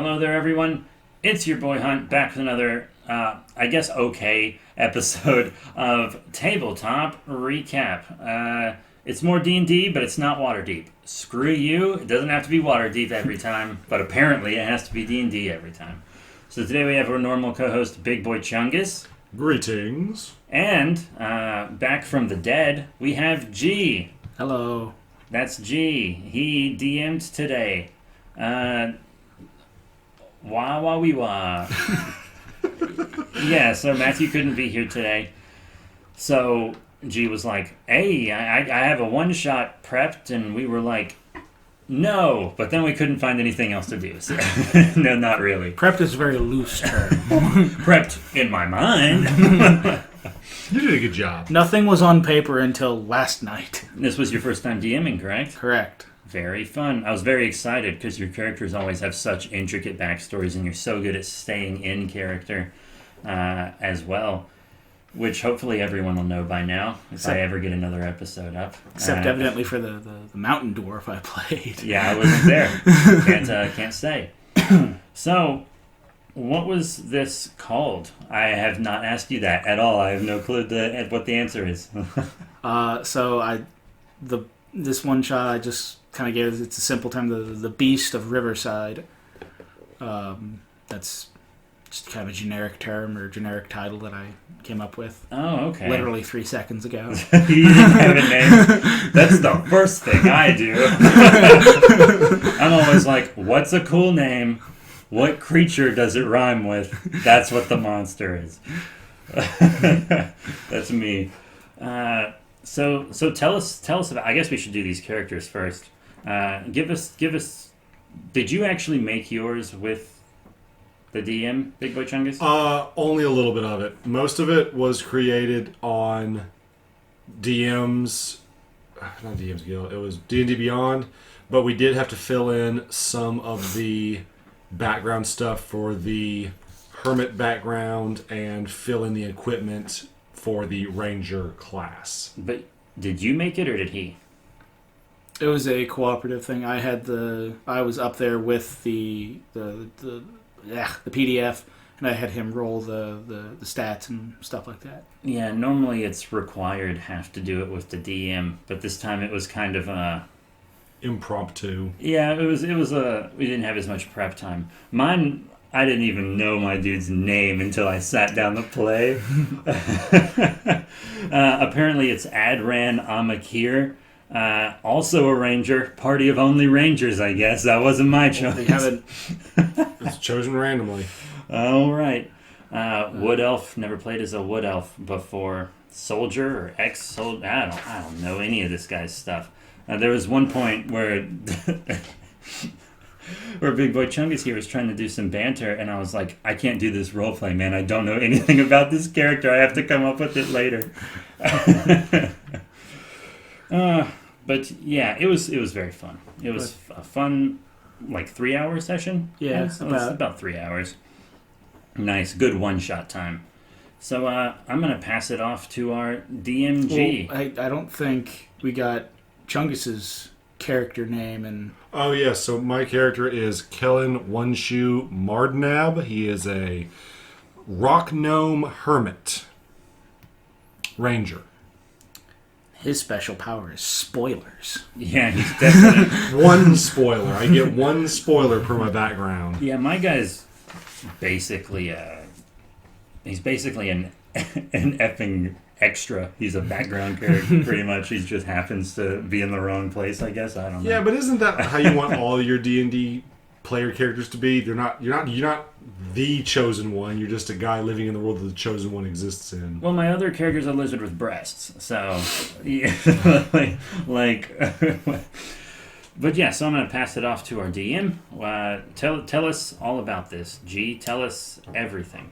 Hello there, everyone. It's your boy Hunt back with another, okay episode of Tabletop Recap. It's more D&D, but it's not water deep. Screw you. It doesn't have to be water deep every time, but apparently it has to be D&D every time. So today we have our normal co-host, Big Boy Chungus. Greetings. And back from the dead, we have G. Hello. That's G. He DM'd today. Wah wah wee wah. Yeah, so Matthew couldn't be here today. So G was like, hey, I have a one-shot prepped, and we were like, no. But then we couldn't find anything else to do. So no, not really. Prepped is a very loose term. Prepped in my mind. You did a good job. Nothing was on paper until last night. This was your first time DMing, correct? Correct. Very fun. I was very excited because your characters always have such intricate backstories, and you're so good at staying in character as well, which hopefully everyone will know by now if I ever get another episode up. Except evidently for the mountain dwarf I played. Yeah, I wasn't there. Can't say. So, what was this called? I have not asked you that at all. I have no clue what the answer is. This one shot I just kind of gave it's a simple term, the Beast of Riverside. That's just kind of a generic term or generic title that I came up with. Oh, okay. Literally 3 seconds ago. You didn't have a name. That's the first thing I do. I'm always like, what's a cool name? What creature does it rhyme with? That's what the monster is. That's me. So tell us about. I guess we should do these characters first. Give us. Did you actually make yours with the DM, Big Boy Chungus? Only a little bit of it. Most of it was created on DM's, not DM's Guild. It was D&D Beyond, but we did have to fill in some of the background stuff for the hermit background and fill in the equipment for the ranger class. But did you make it or did he? It was a cooperative thing. I was up there with the PDF, and I had him roll the stats and stuff like that. Yeah, normally it's required have to do it with the DM, but this time it was kind of impromptu. Yeah, it was we didn't have as much prep time. Mine, I didn't even know my dude's name until I sat down to play. Apparently it's Adran Amakir. Also a ranger. Party of only rangers, I guess. That wasn't my choice. They haven't. It's chosen randomly. All right. Wood elf. Never played as a wood elf before. Soldier or ex-soldier. I don't know any of this guy's stuff. There was one point where Big Boy Chungus here was trying to do some banter, and I was like, I can't do this roleplay, man. I don't know anything about this character. I have to come up with it later. But yeah, it was very fun. It was a fun, 3-hour session. Yeah, it was about 3 hours. Nice, good one-shot time. So I'm gonna pass it off to our DMG. Well, I don't think we got Chungus's character name and. Oh yeah, so my character is Kellen One Shoe Mardnab. He is a rock gnome hermit ranger. His special power is spoilers. Yeah, he's definitely one spoiler. I get one spoiler per my background. Yeah, my guy's basically he's basically an effing extra. He's a background character, pretty much. He just happens to be in the wrong place, I guess. I don't know. Yeah, but isn't that how you want all your D&D player characters to be? You're not the chosen one. You're just a guy living in the world that the chosen one exists in. Well, my other character's a lizard with breasts, so yeah, But yeah, so I'm going to pass it off to our DM. Tell us all about this. G, tell us everything.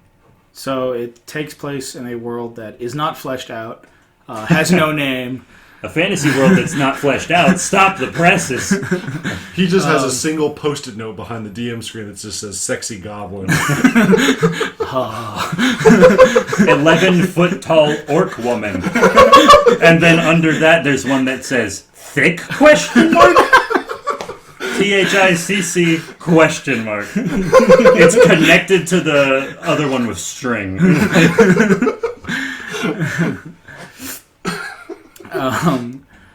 So it takes place in a world that is not fleshed out, has no name. A fantasy world that's not fleshed out. Stop the presses. He just has a single post-it note behind the DM screen that just says "sexy goblin." 11-foot tall orc woman. And then under that, there's one that says "thick?" question mark. THICC question mark. It's connected to the other one with string.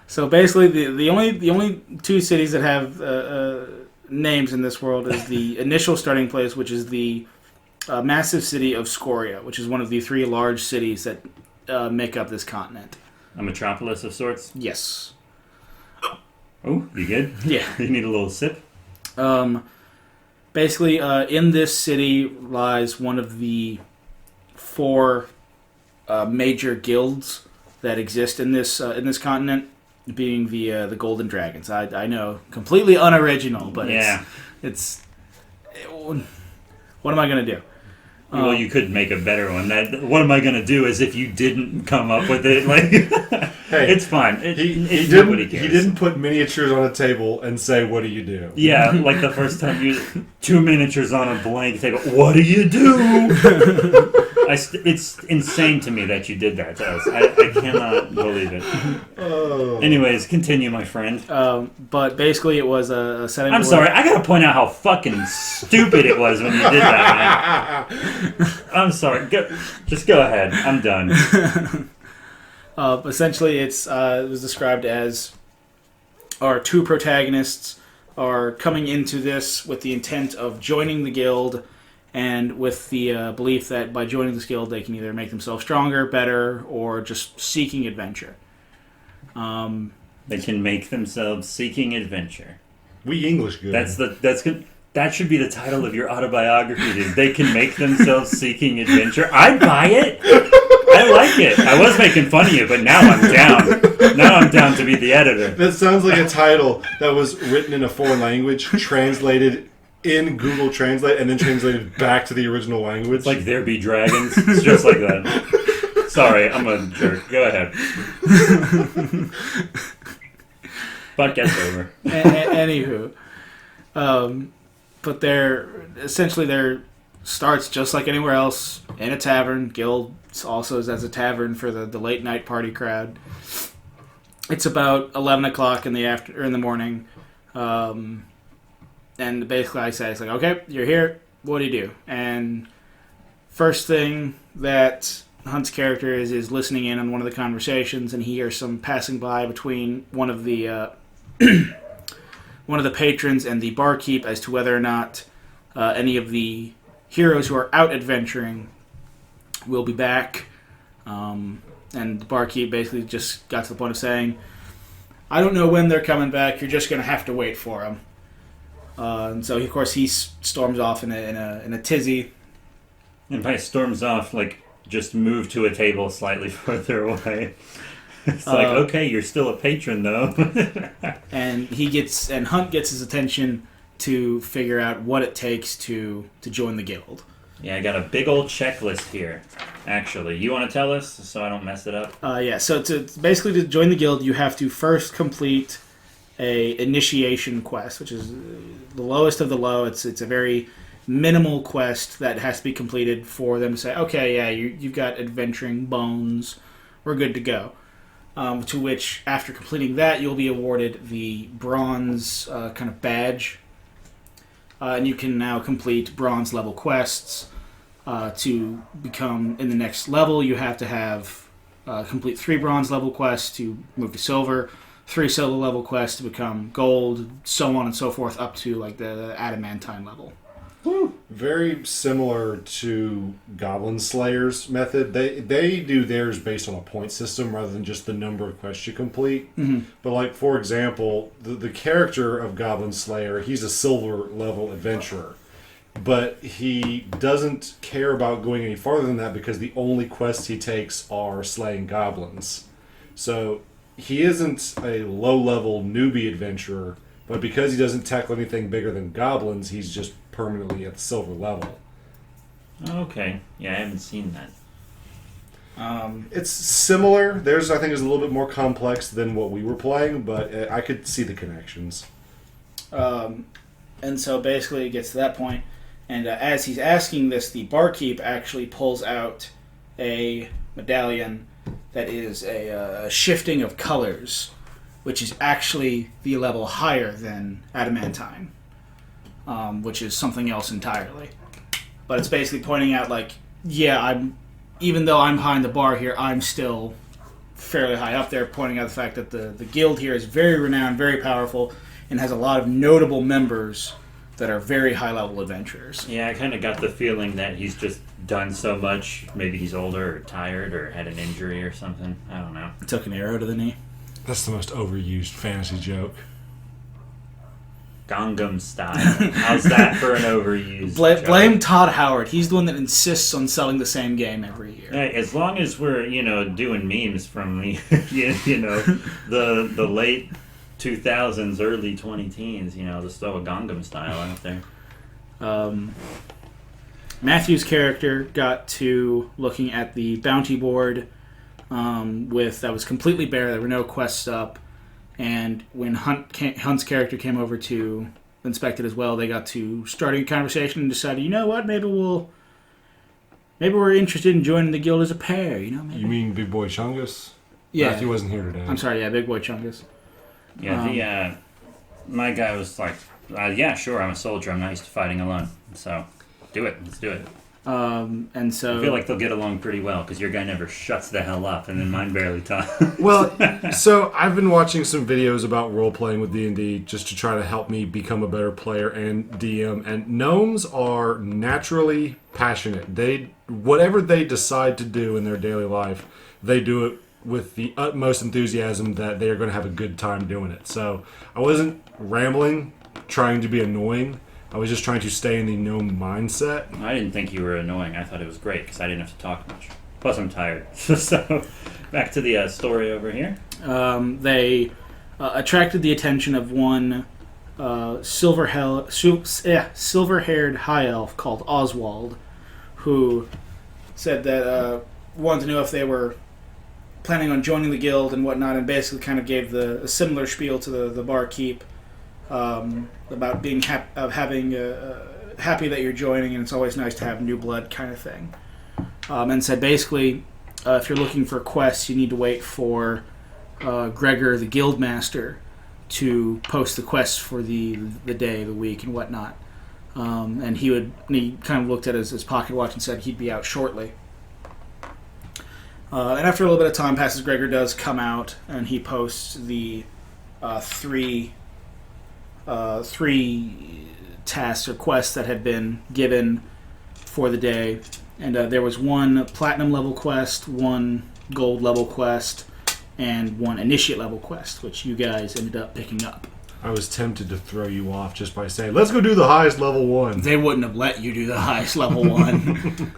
So basically, the only two cities that have names in this world is the initial starting place, which is the massive city of Scoria, which is one of the 3 large cities that make up this continent. A metropolis of sorts. Yes. Oh, you good? Yeah. You need a little sip? Basically, in this city lies one of the 4 major guilds that exist in this continent, being the Golden Dragons. I know, completely unoriginal, but yeah, it's what am I gonna do? Well, you could make a better one. What am I going to do is if you didn't come up with it, like, hey, it's fine. He didn't put miniatures on a table and say, what do you do? Yeah, like the first time 2 miniatures on a blank table. What do you do? It's insane to me that you did that to us. I cannot believe it. Oh. Anyways, continue, my friend. But basically it was a setting... I'm sorry, I gotta point out how fucking stupid it was when you did that, man. I'm sorry. Just go ahead. I'm done. Essentially, it was described as our 2 protagonists are coming into this with the intent of joining the guild, and with the belief that by joining this guild, they can either make themselves stronger, better, or just seeking adventure. They can make themselves seeking adventure. We English good. That's good. That should be the title of your autobiography, dude. They can make themselves seeking adventure. I'd buy it. I like it. I was making fun of you, but now I'm down. Now I'm down to be the editor. That sounds like a title that was written in a foreign language, translated in Google Translate, and then translated back to the original language. It's like There Be Dragons. It's just like that. Sorry, I'm a jerk. Go ahead. Podcast over. Anywho. But their starts just like anywhere else in a tavern. Guild also is as a tavern for the late night party crowd. It's about 11 o'clock in the morning, and basically I say, it's like, okay, you're here. What do you do? And first thing that Hunt's character is listening in on one of the conversations, and he hears some passing by between one of the patrons and the barkeep as to whether or not any of the heroes who are out adventuring will be back. And the barkeep basically just got to the point of saying, I don't know when they're coming back, you're just going to have to wait for them. And so, of course, he storms off in a tizzy. And by storms off, like, just move to a table slightly further away. It's like, okay, you're still a patron, though. and Hunt gets his attention to figure out what it takes to join the guild. Yeah, I got a big old checklist here, actually. You want to tell us so I don't mess it up? Yeah, so basically to join the guild, you have to first complete a initiation quest, which is the lowest of the low. It's a very minimal quest that has to be completed for them to say, okay, yeah, you've got adventuring bones, we're good to go. To which, after completing that, you'll be awarded the bronze kind of badge. And you can now complete bronze level quests. To become in the next level, you have to have complete 3 bronze level quests to move to silver, 3 silver level quests to become gold, so on and so forth, up to like the adamantine level. Woo. Very similar to Goblin Slayer's method. They do theirs based on a point system rather than just the number of quests you complete. Mm-hmm. But like, for example, the character of Goblin Slayer, he's a silver level adventurer. But he doesn't care about going any farther than that because the only quests he takes are slaying goblins. So he isn't a low-level newbie adventurer, but because he doesn't tackle anything bigger than goblins, he's just permanently at the silver level. Okay. Yeah, I haven't seen that. It's similar. Theirs, I think, is a little bit more complex than what we were playing, but I could see the connections. And so basically it gets to that point, and as he's asking this, the barkeep actually pulls out a medallion that is a shifting of colors. which is actually the level higher than adamantine, which is something else entirely. But it's basically pointing out, like, yeah, even though I'm behind the bar here, I'm still fairly high up there, pointing out the fact that the guild here is very renowned, very powerful, and has a lot of notable members that are very high-level adventurers. Yeah, I kind of got the feeling that he's just done so much. Maybe he's older or tired or had an injury or something. I don't know. Took an arrow to the knee. That's the most overused fantasy joke. Gangnam Style. How's that for an overused joke? Blame Todd Howard. He's the one that insists on selling the same game every year. Hey, as long as we're, doing memes from the, the late 2000s, early 2010s, there's still a Gangnam Style out there. Matthew's character got to looking at the bounty board that was completely bare. There were no quests up. And when Hunt's character came over to inspect it as well, they got to starting a conversation and decided, you know what, maybe we're interested in joining the guild as a pair. Maybe. You mean Big Boy Chungus? Yeah. Matthew wasn't here today. I'm sorry, yeah, Big Boy Chungus. Yeah, my guy was like, yeah, sure, I'm a soldier. I'm not used to fighting alone. So, let's do it. And so I feel like they'll get along pretty well because your guy never shuts the hell up, and then mine barely talks. Well, so I've been watching some videos about role-playing with D&D just to try to help me become a better player and DM, and gnomes are naturally passionate. Whatever they decide to do in their daily life, they do it with the utmost enthusiasm that they are going to have a good time doing it. So I wasn't rambling, trying to be annoying. I was just trying to stay in the gnome mindset. I didn't think you were annoying. I thought it was great because I didn't have to talk much. Plus, I'm tired. So, back to the story over here. They attracted the attention of one silver-haired high elf called Oswald, who said that wanted to know if they were planning on joining the guild and whatnot, and basically kind of gave a similar spiel to the barkeep. About being happy that you're joining, and it's always nice to have new blood kind of thing. And said basically, if you're looking for quests, you need to wait for Gregor, the guild master, to post the quests for the day, the week, and whatnot. And he kind of looked at his pocket watch and said he'd be out shortly. And after a little bit of time passes, Gregor does come out, and he posts the three tasks or quests that had been given for the day, and there was one platinum level quest, one gold level quest, and one initiate level quest, which you guys ended up picking up. I was tempted to throw you off just by saying, let's go do the highest level one. They wouldn't have let you do the highest level one.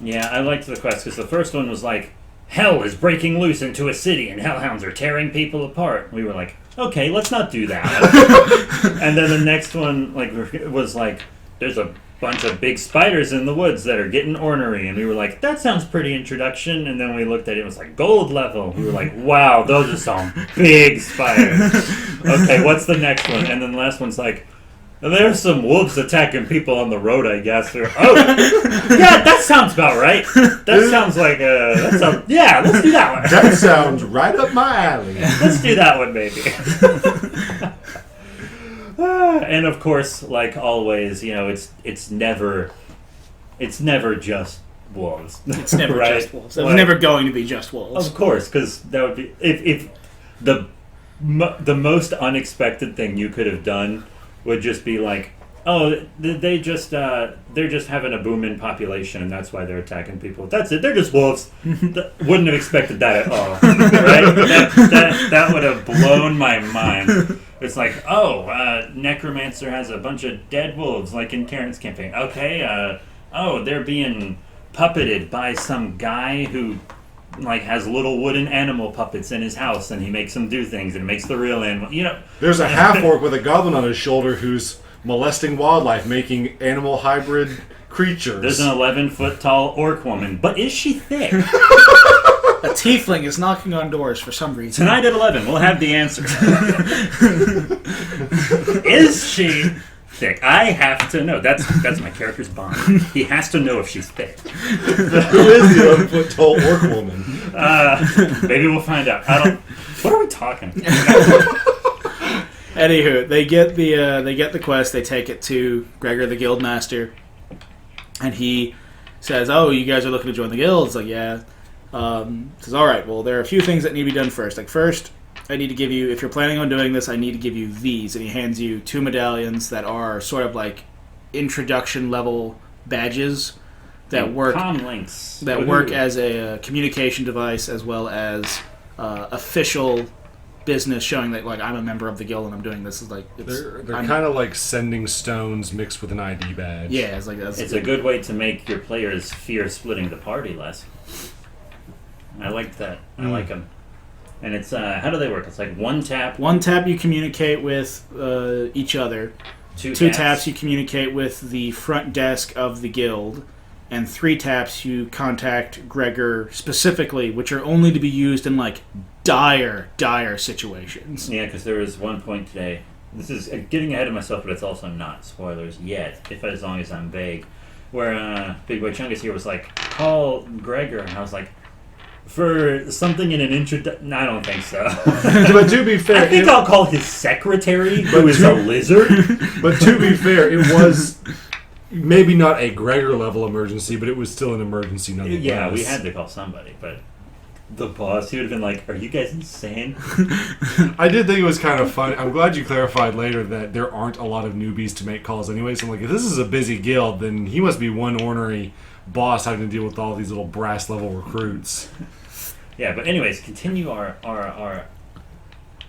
Yeah, I liked the quest because the first one was like, hell is breaking loose into a city and hellhounds are tearing people apart. We were like, okay, let's not do that. And then the next one was like, there's a bunch of big spiders in the woods that are getting ornery. And we were like, that sounds pretty introduction. And then we looked at it, it was like gold level. We were like, wow, those are some big spiders. Okay, what's the next one? And then the last one's like, there's some wolves attacking people on the road, I guess. Yeah, that sounds about right. That sounds like yeah, let's do that one. That sounds right up my alley. Let's do that one, baby. And of course, like always, it's never just wolves. It's never right? just wolves. It was never going to be just wolves. Of course, because that would be if the most unexpected thing you could have done would just be like, oh, they're just having a boom in population, and that's why they're attacking people. That's it. They're just wolves. Wouldn't have expected that at all, right? That would have blown my mind. It's like, Necromancer has a bunch of dead wolves, like in Karen's campaign. Okay, they're being puppeted by some guy who has little wooden animal puppets in his house, and he makes them do things and makes the real animal. There's a half-orc with a goblin on his shoulder who's molesting wildlife, making animal hybrid creatures. There's an 11-foot tall orc woman, but is she thick? A tiefling is knocking on doors for some reason. Tonight at 11, we'll have the answer. Is she thick? I have to know. That's my character's bond. He has to know if she's thick. Who is the 11-foot tall orc woman? Maybe we'll find out. What are we talking about? Anywho, they get the quest. They take it to Gregor, the Guildmaster, and he says, "Oh, you guys are looking to join the guild?" It's like, "Yeah." Says, "All right. Well, there are a few things that need to be done first. Like, first, I need to give you, if you're planning on doing this, I need to give you these." And he hands you 2 medallions that are sort of like introduction level badges that work Comlinks. that work as a communication device as well as official business showing that like I'm a member of the guild and I'm doing this. Is like They're kind of like sending stones mixed with an ID badge. Yeah, it's like It's a good way to make your players fear splitting the party less. I like that. I like them. And it's how do they work? It's like 1 tap. 1 tap you communicate with each other. 2 taps you communicate with the front desk of the guild, and 3 taps you contact Gregor specifically, which are only to be used in like dire situations. Yeah, because there was one point today. This is getting ahead of myself, but it's also not spoilers yet. As long as I'm vague, where Big Boy Chungus here was like, "Call Gregor," and I was like, "For something in an introduction." No, I don't think so. But to be fair, I think I'll call his secretary, who is a lizard. But to be fair, it was maybe not a Gregor level emergency, but it was still an emergency nonetheless. Yeah, we had to call somebody, but the boss, he would have been like, "Are you guys insane?" I did think it was kind of funny. I'm glad you clarified later that there aren't a lot of newbies to make calls anyway. So I'm like, if this is a busy guild, then he must be one ornery boss having to deal with all these little brass level recruits. Yeah, but anyways, continue our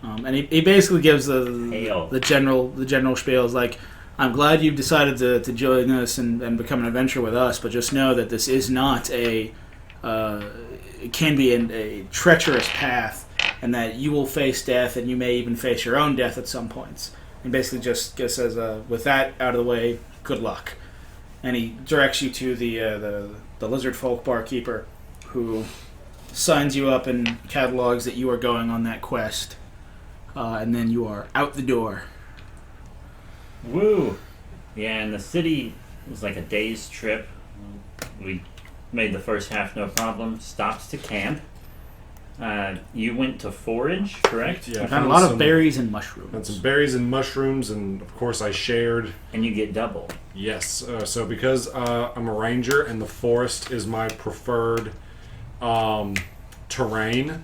And he basically gives the general spiel. Is like, "I'm glad you've decided to join us and become an adventurer with us, but just know that this is not it can be a treacherous path, and that you will face death, and you may even face your own death at some points." And basically just says, "With that out of the way, good luck." And he directs you to the lizard folk barkeeper, who signs you up and catalogs that you are going on that quest, and then you are out the door. Woo! Yeah, and the city was like a day's trip. We made the first half no problem. Stops to camp. You went to forage, correct? Yeah, I found a lot of berries and mushrooms. Found some berries and mushrooms, and of course I shared. And you get double. Yes, so because I'm a ranger and the forest is my preferred terrain,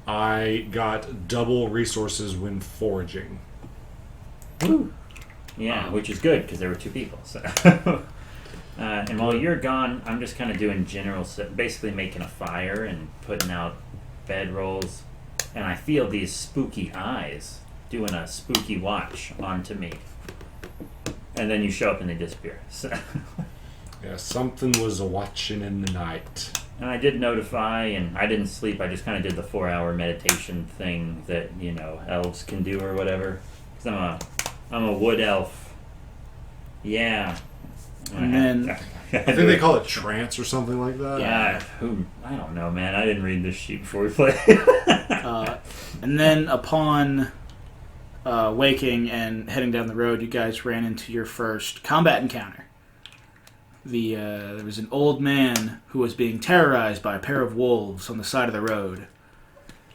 I got double resources when foraging. Woo! Yeah, which is good because there were 2 people. So. And while you're gone, I'm just kind of doing general, basically making a fire and putting out bedrolls. And I feel these spooky eyes doing a spooky watch onto me. And then you show up and they disappear. So. Yeah, something was watching in the night. And I did notify, and I didn't sleep. I just kind of did the 4-hour meditation thing that, elves can do or whatever. Because I'm a wood elf. Yeah. And then I think they call it trance or something like that. Yeah, I don't know, man. I didn't read this sheet before we played. and then upon waking and heading down the road, you guys ran into your first combat encounter. There was an old man who was being terrorized by a pair of wolves on the side of the road,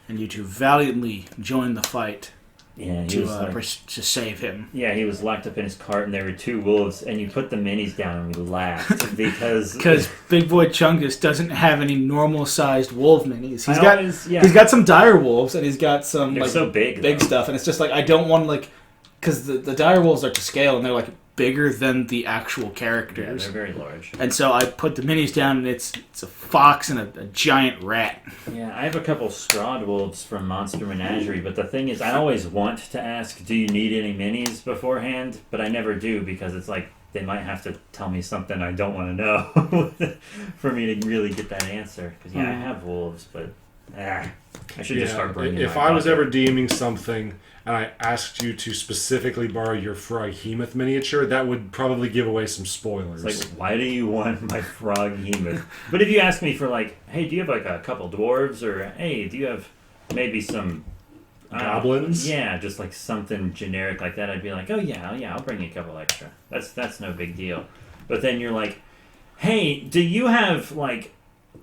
and you two valiantly joined the fight. Yeah, to save him. Yeah, he was locked up in his cart, and there were 2 wolves, and you put the minis down, and we laughed because Big Boy Chungus doesn't have any normal-sized wolf minis. He's got some dire wolves, and he's got some they're so big stuff, and it's just like I don't want because the dire wolves are to scale, and they're like bigger than the actual characters. Yeah, they're very large. And so I put the minis down, and it's a fox and a giant rat. Yeah, I have a couple Strahd wolves from Monster Menagerie, but the thing is, I always want to ask, do you need any minis beforehand? But I never do, because it's like, they might have to tell me something I don't want to know for me to really get that answer. Because, I have wolves, but I should just start bringing If I was ever DMing something and I asked you to specifically borrow your Froghemoth miniature, that would probably give away some spoilers. It's like, why do you want my Froghemoth? But if you ask me for hey, do you have a couple dwarves, or hey, do you have maybe some goblins? Yeah, just something generic like that, I'd be like, oh yeah, I'll bring you a couple extra. That's no big deal. But then you're like, hey, do you have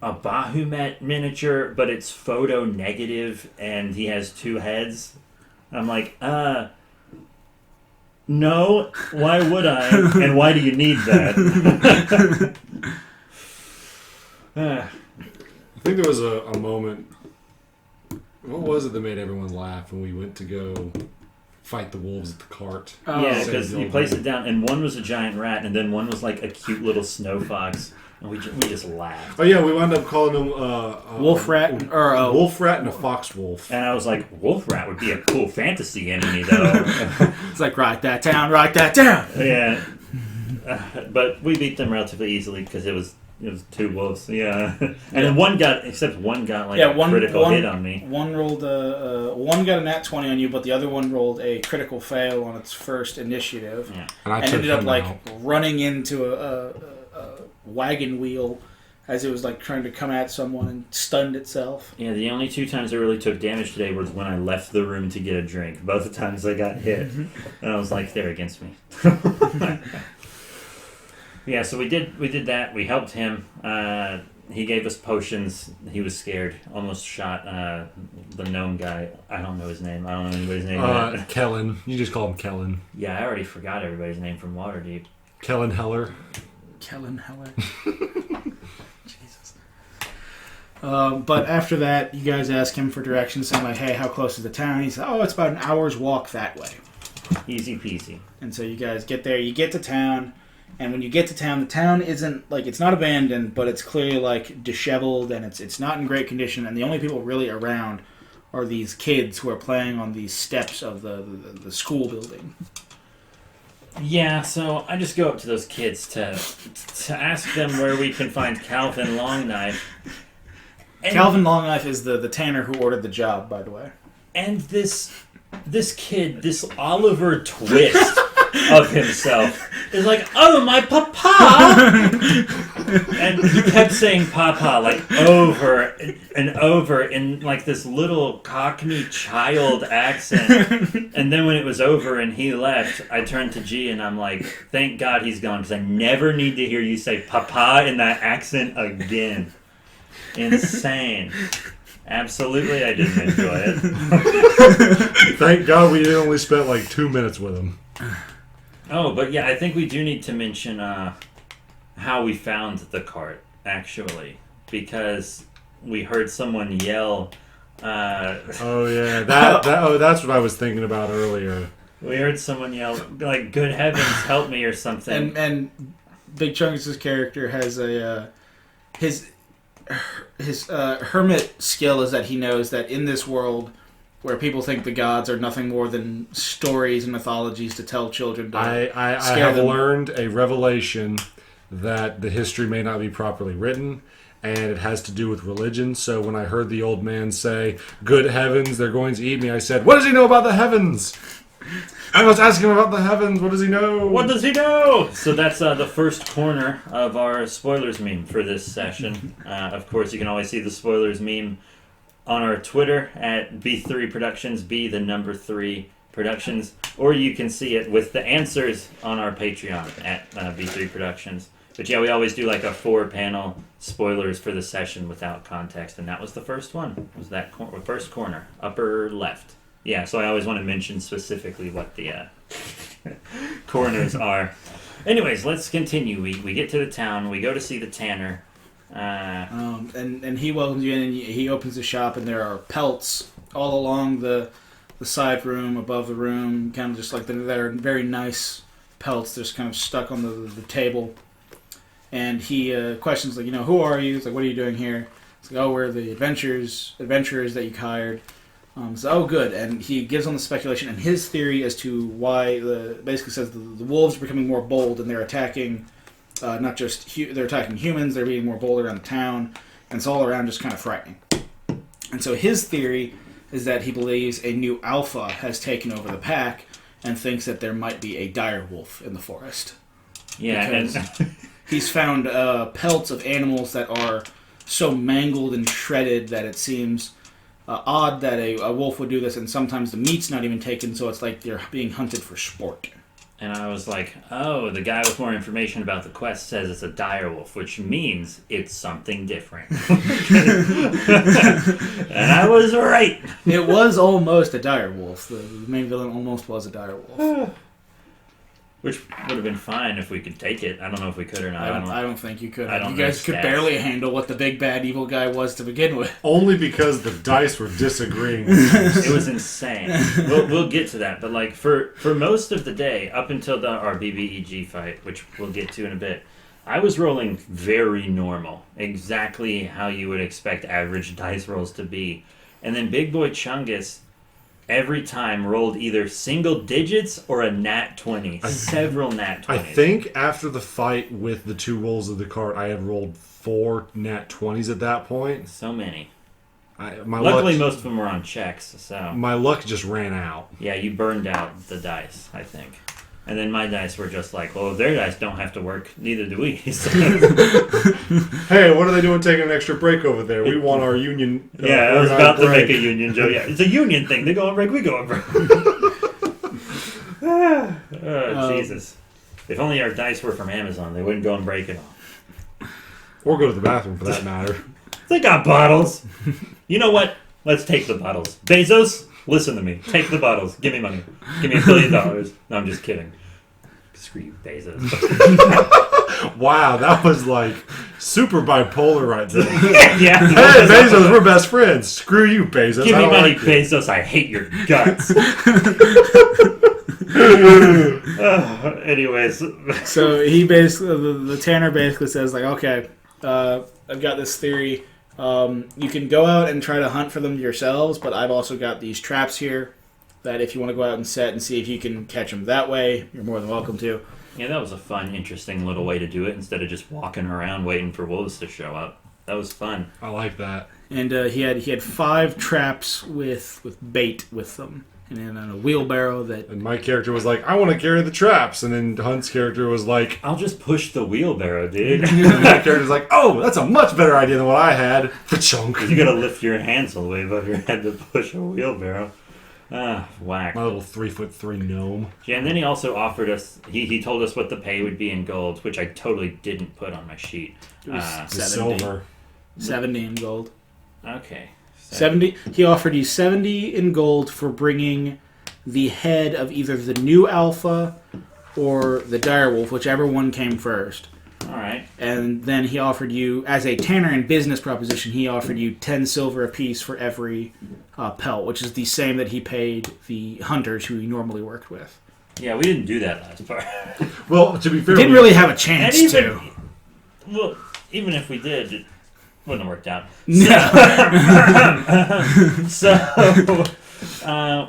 a Bahamut miniature, but it's photo negative and he has 2 heads. I'm like, no, why would I? And why do you need that? I think there was a moment. What was it that made everyone laugh when we went to go fight the wolves at the cart? Yeah, because you placed it down, and one was a giant rat, and then one was like a cute little snow fox, and we just laughed. Oh yeah, we wound up calling them wolf rat or wolf rat and a fox wolf. And I was like, wolf rat would be a cool fantasy enemy, though. It's like, write that down, write that down. Yeah, but we beat them relatively easily because it was 2 wolves. Yeah, and then one got like a critical hit on me. One rolled one got a nat 20 on you, but the other one rolled a critical fail on its first initiative, yeah. and ended up running into a wagon wheel as it was like trying to come at someone and stunned itself. Yeah, the only 2 times I really took damage today was when I left the room to get a drink. Both the times I got hit, and I was like, they're against me. Yeah, so we did that. We helped him. He gave us potions. He was scared. Almost shot the gnome guy. I don't know his name. I don't know anybody's name. Kellen. You just call him Kellen. Yeah, I already forgot everybody's name from Waterdeep. Kellen Heller. Kellen Heller. Jesus. But after that, you guys ask him for directions, saying like, hey, how close is the town? He said, oh, it's about an hour's walk that way. Easy peasy. And so you guys get there. You get to town. And when you get to town, the town isn't, like, it's not abandoned, but it's clearly, like, disheveled, and it's not in great condition, and the only people really around are these kids who are playing on these steps of the school building. Yeah, so I just go up to those kids to ask them where we can find Calvin Longknife. And Calvin Longknife is the tanner who ordered the job, by the way. And this kid, this Oliver Twist of himself, is like, oh, my papa! And he kept saying papa, like, over and over in, like, this little Cockney child accent. And then when it was over and he left, I turned to G and I'm like, thank God he's gone, because I never need to hear you say papa in that accent again. Insane. Absolutely, I didn't enjoy it. Thank God we only spent like 2 minutes with him. Oh, but yeah, I think we do need to mention how we found the cart, actually, because we heard someone yell. Oh yeah, that's what I was thinking about earlier. We heard someone yell, like, "Good heavens, help me!" or something. And Big Chunks' character has his hermit skill is that he knows that in this world where people think the gods are nothing more than stories and mythologies to tell children. I have learned a revelation that the history may not be properly written, and it has to do with religion. So when I heard the old man say, "Good heavens, they're going to eat me," I said, "What does he know about the heavens?" I was asking him about the heavens. What does he know? What does he know? So that's the first corner of our spoilers meme for this session. Of course, you can always see the spoilers meme on our Twitter at B3 Productions, B3 Productions, or you can see it with the answers on our Patreon at B3 Productions. But yeah, we always do like a 4-panel spoilers for the session without context, and that was the first one. It was that first corner, upper left. Yeah, so I always want to mention specifically what the corners are. Anyways, let's continue. We get to the town. We go to see the tanner. And he welcomes you in, and he opens the shop, and there are pelts all along the side room, above the room, kind of just like they're very nice pelts. They're just kind of stuck on the table. And he questions, like, who are you? It's like, what are you doing here? It's like, oh, we're the adventurers that you hired. So, oh, good. And he gives on the speculation and his theory as to why basically says the wolves are becoming more bold and they're attacking. Not just they're attacking humans, they're being more bold around the town, and it's all around just kind of frightening. And so his theory is that he believes a new alpha has taken over the pack and thinks that there might be a dire wolf in the forest. Yeah, because he's found pelts of animals that are so mangled and shredded that it seems odd that a wolf would do this, and sometimes the meat's not even taken, so it's like they're being hunted for sport. And I was like, oh, the guy with more information about the quest says it's a direwolf, which means it's something different. And I was right. It was almost a direwolf. The main villain almost was a direwolf. Which would have been fine if we could take it. I don't know if we could or not. I don't think you could. I don't You guys know could stats. barely handle what the big bad evil guy was to begin with. Only because the dice were disagreeing. It was insane. We'll get to that, but like for most of the day, up until our BBEG fight, which we'll get to in a bit, I was rolling very normal, exactly how you would expect average dice rolls to be, and then Big Boy Chungus every time rolled either single digits or a nat 20, several nat 20s. I think after the fight with the 2 rolls of the card, I had rolled 4 nat 20s at that point. So many. My Luckily, luck, most of them were on checks, so... My luck just ran out. Yeah, you burned out the dice, I think. And then my dice were just like, well, their dice don't have to work, neither do we. So, Hey, what are they doing taking an extra break over there? We want our union. yeah, I was about to make a union joke. Yeah, it's a union thing. They go on break, we go on break. Jesus. If only our dice were from Amazon, they wouldn't go on break at all. Or go to the bathroom for that matter. They got bottles. You know what? Let's take the bottles. Bezos, listen to me. Take the bottles. Give me money. Give me $1 billion. No, I'm just kidding. Screw you, Bezos. Wow, that was like super bipolar right there. Yeah. Hey, Bezos, we're best friends. Screw you, Bezos. Give I me don't money, like you. Bezos. I hate your guts. Anyways. So he basically, the Tanner basically says like, okay, I've got this theory. You can go out and try to hunt for them yourselves, but I've also got these traps here that if you want to go out and set and see if you can catch them that way, you're more than welcome to. Yeah, that was a fun, interesting little way to do it instead of just walking around waiting for wolves to show up. That was fun. I like that. And he had 5 traps with bait with them, and then a wheelbarrow that. And my character was like, I want to carry the traps. And then Hunt's character was like, I'll just push the wheelbarrow, dude. and that character's like, oh, that's a much better idea than what I had. For chunk. You gotta lift your hands all the way above your head to push a wheelbarrow. Ah, whack. My little 3'3" gnome. Yeah, and then he also offered us, he told us what the pay would be in gold, which I totally didn't put on my sheet. It was The 70. silver. 70 in gold. Okay. 70. He offered you 70 in gold for bringing the head of either the new alpha or the direwolf, whichever one came first. Alright. And then he offered you, as a Tanner and business proposition, he offered you 10 silver apiece for every pelt, which is the same that he paid the hunters who he normally worked with. Yeah, we didn't do that last part. Well, to be fair, Didn't really have a chance to. Well, even if we did, it wouldn't have worked out. No. So,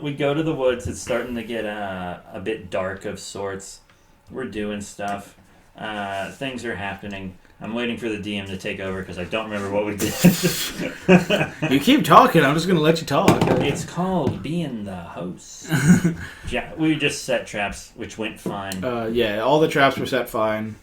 we go to the woods. It's starting to get a bit dark of sorts. We're doing stuff. Things are happening. I'm waiting for the DM to take over because I don't remember what we did. You keep talking, I'm just going to let you talk. It's called being the host. Yeah, we just set traps, which went fine. Yeah, all the traps were set fine.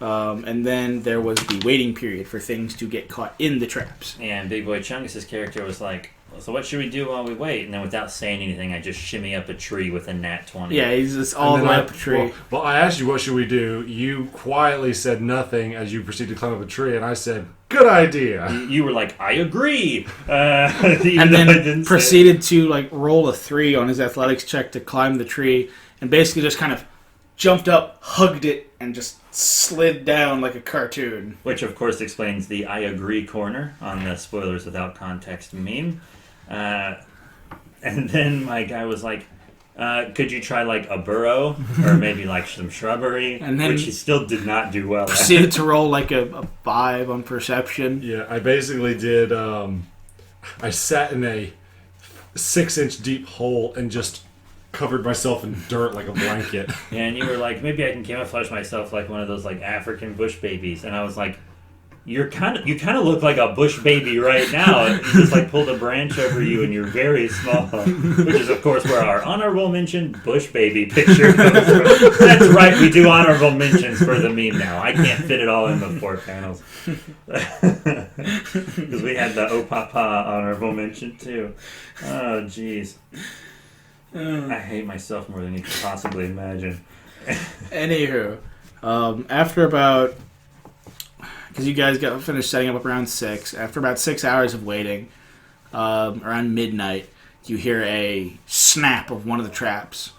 And then there was the waiting period for things to get caught in the traps. And Big Boy Chungus' character was like, so what should we do while we wait? And then without saying anything, I just shimmy up a tree with a nat 20. Yeah, he's just all the way up a tree. Well, I asked you, what should we do? You quietly said nothing as you proceeded to climb up a tree, and I said, good idea. You were like, I agree. And then proceeded to like roll a 3 on his athletics check to climb the tree, and basically just kind of jumped up, hugged it, and just slid down like a cartoon. Which, of course, explains the I agree corner on the spoilers without context meme. And then my guy was like, could you try like a burrow or maybe like some shrubbery? And then which he still did not do well at. Proceeded to roll like a 5 on perception. Yeah, I basically did, I sat in a 6-inch deep hole and just covered myself in dirt like a blanket. Yeah, and you were like, maybe I can camouflage myself like one of those like African bush babies. And I was like, you kind of look like a bush baby right now. You just like pulled a branch over you and you're very small, which is of course where our honorable mention bush baby picture comes from. That's right, we do honorable mentions for the meme now. I can't fit it all in the 4 panels because we had the oh papa honorable mention too. Oh jeez, I hate myself more than you could possibly imagine. Anywho, after about... Because you guys got finished setting up around 6. After about 6 hours of waiting, around midnight, you hear a snap of one of the traps.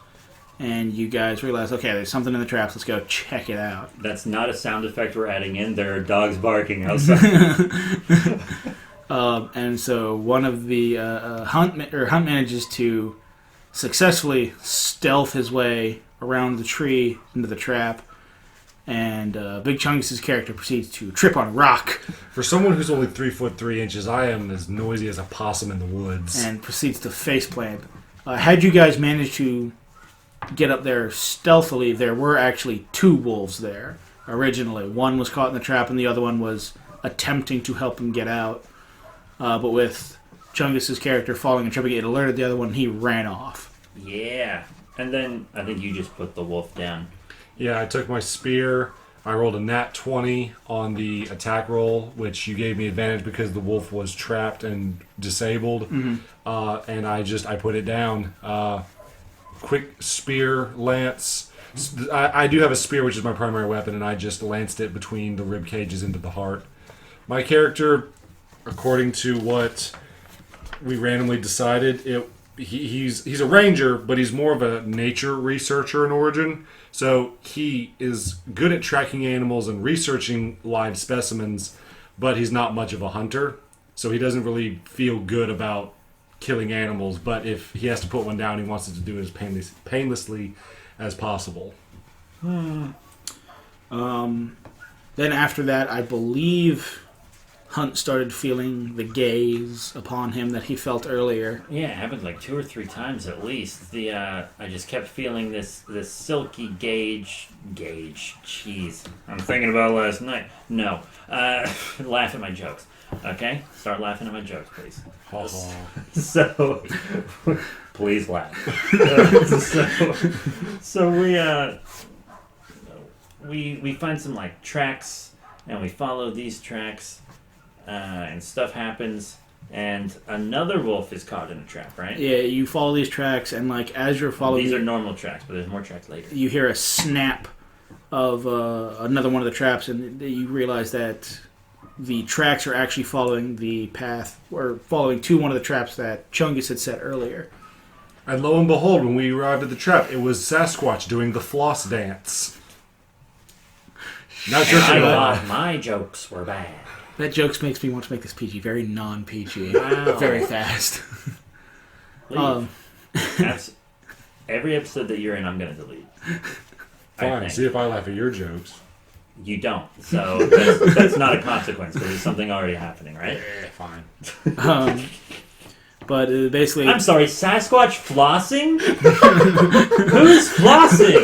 And you guys realize, okay, there's something in the traps. Let's go check it out. That's not a sound effect we're adding in. There are dogs barking outside. And so one of the Hunt manages to successfully stealth his way around the tree into the trap. And Big Chungus' character proceeds to trip on a rock. For someone who's only 3 foot 3 inches, I am as noisy as a possum in the woods. And proceeds to faceplant. Had you guys managed to get up there stealthily, there were actually 2 wolves there originally. One was caught in the trap and the other one was attempting to help him get out. But with Chungus' character falling and tripping, it alerted the other one and he ran off. Yeah. And then I think you just put the wolf down. Yeah, I took my spear. I rolled a nat 20 on the attack roll, which you gave me advantage because the wolf was trapped and disabled. Mm-hmm. And I put it down. Quick spear, lance. I do have a spear, which is my primary weapon, and I just lanced it between the rib cages into the heart. My character, according to what we randomly decided, he's a ranger, but he's more of a nature researcher in origin. So he is good at tracking animals and researching live specimens, but he's not much of a hunter. So he doesn't really feel good about killing animals, but if he has to put one down, he wants it to do it as painlessly as possible. Then after that, I believe Hunt started feeling the gaze upon him that he felt earlier. Yeah, it happened like 2 or 3 times at least. I just kept feeling this silky gauge. Jeez, I'm thinking about last night. No, laugh at my jokes. Okay, start laughing at my jokes, please. So, please laugh. So we find some like tracks, and we follow these tracks. And stuff happens, and another wolf is caught in a trap, right? Yeah, you follow these tracks, and like as you're following, these are normal tracks, but there's more tracks later. You hear a snap of another one of the traps, and you realize that the tracks are actually following the path, or following to one of the traps that Chungus had set earlier. And lo and behold, when we arrived at the trap, it was Sasquatch doing the floss dance. Not just I thought my jokes were bad. That jokes makes me want to make this PG, very non-PG, wow. Very fast. That's every episode that you're in, I'm going to delete. Fine, see if I laugh at your jokes. You don't, so that's not a consequence because there's something already happening, right? Yeah, fine. But basically... I'm sorry, Sasquatch flossing? Who's flossing?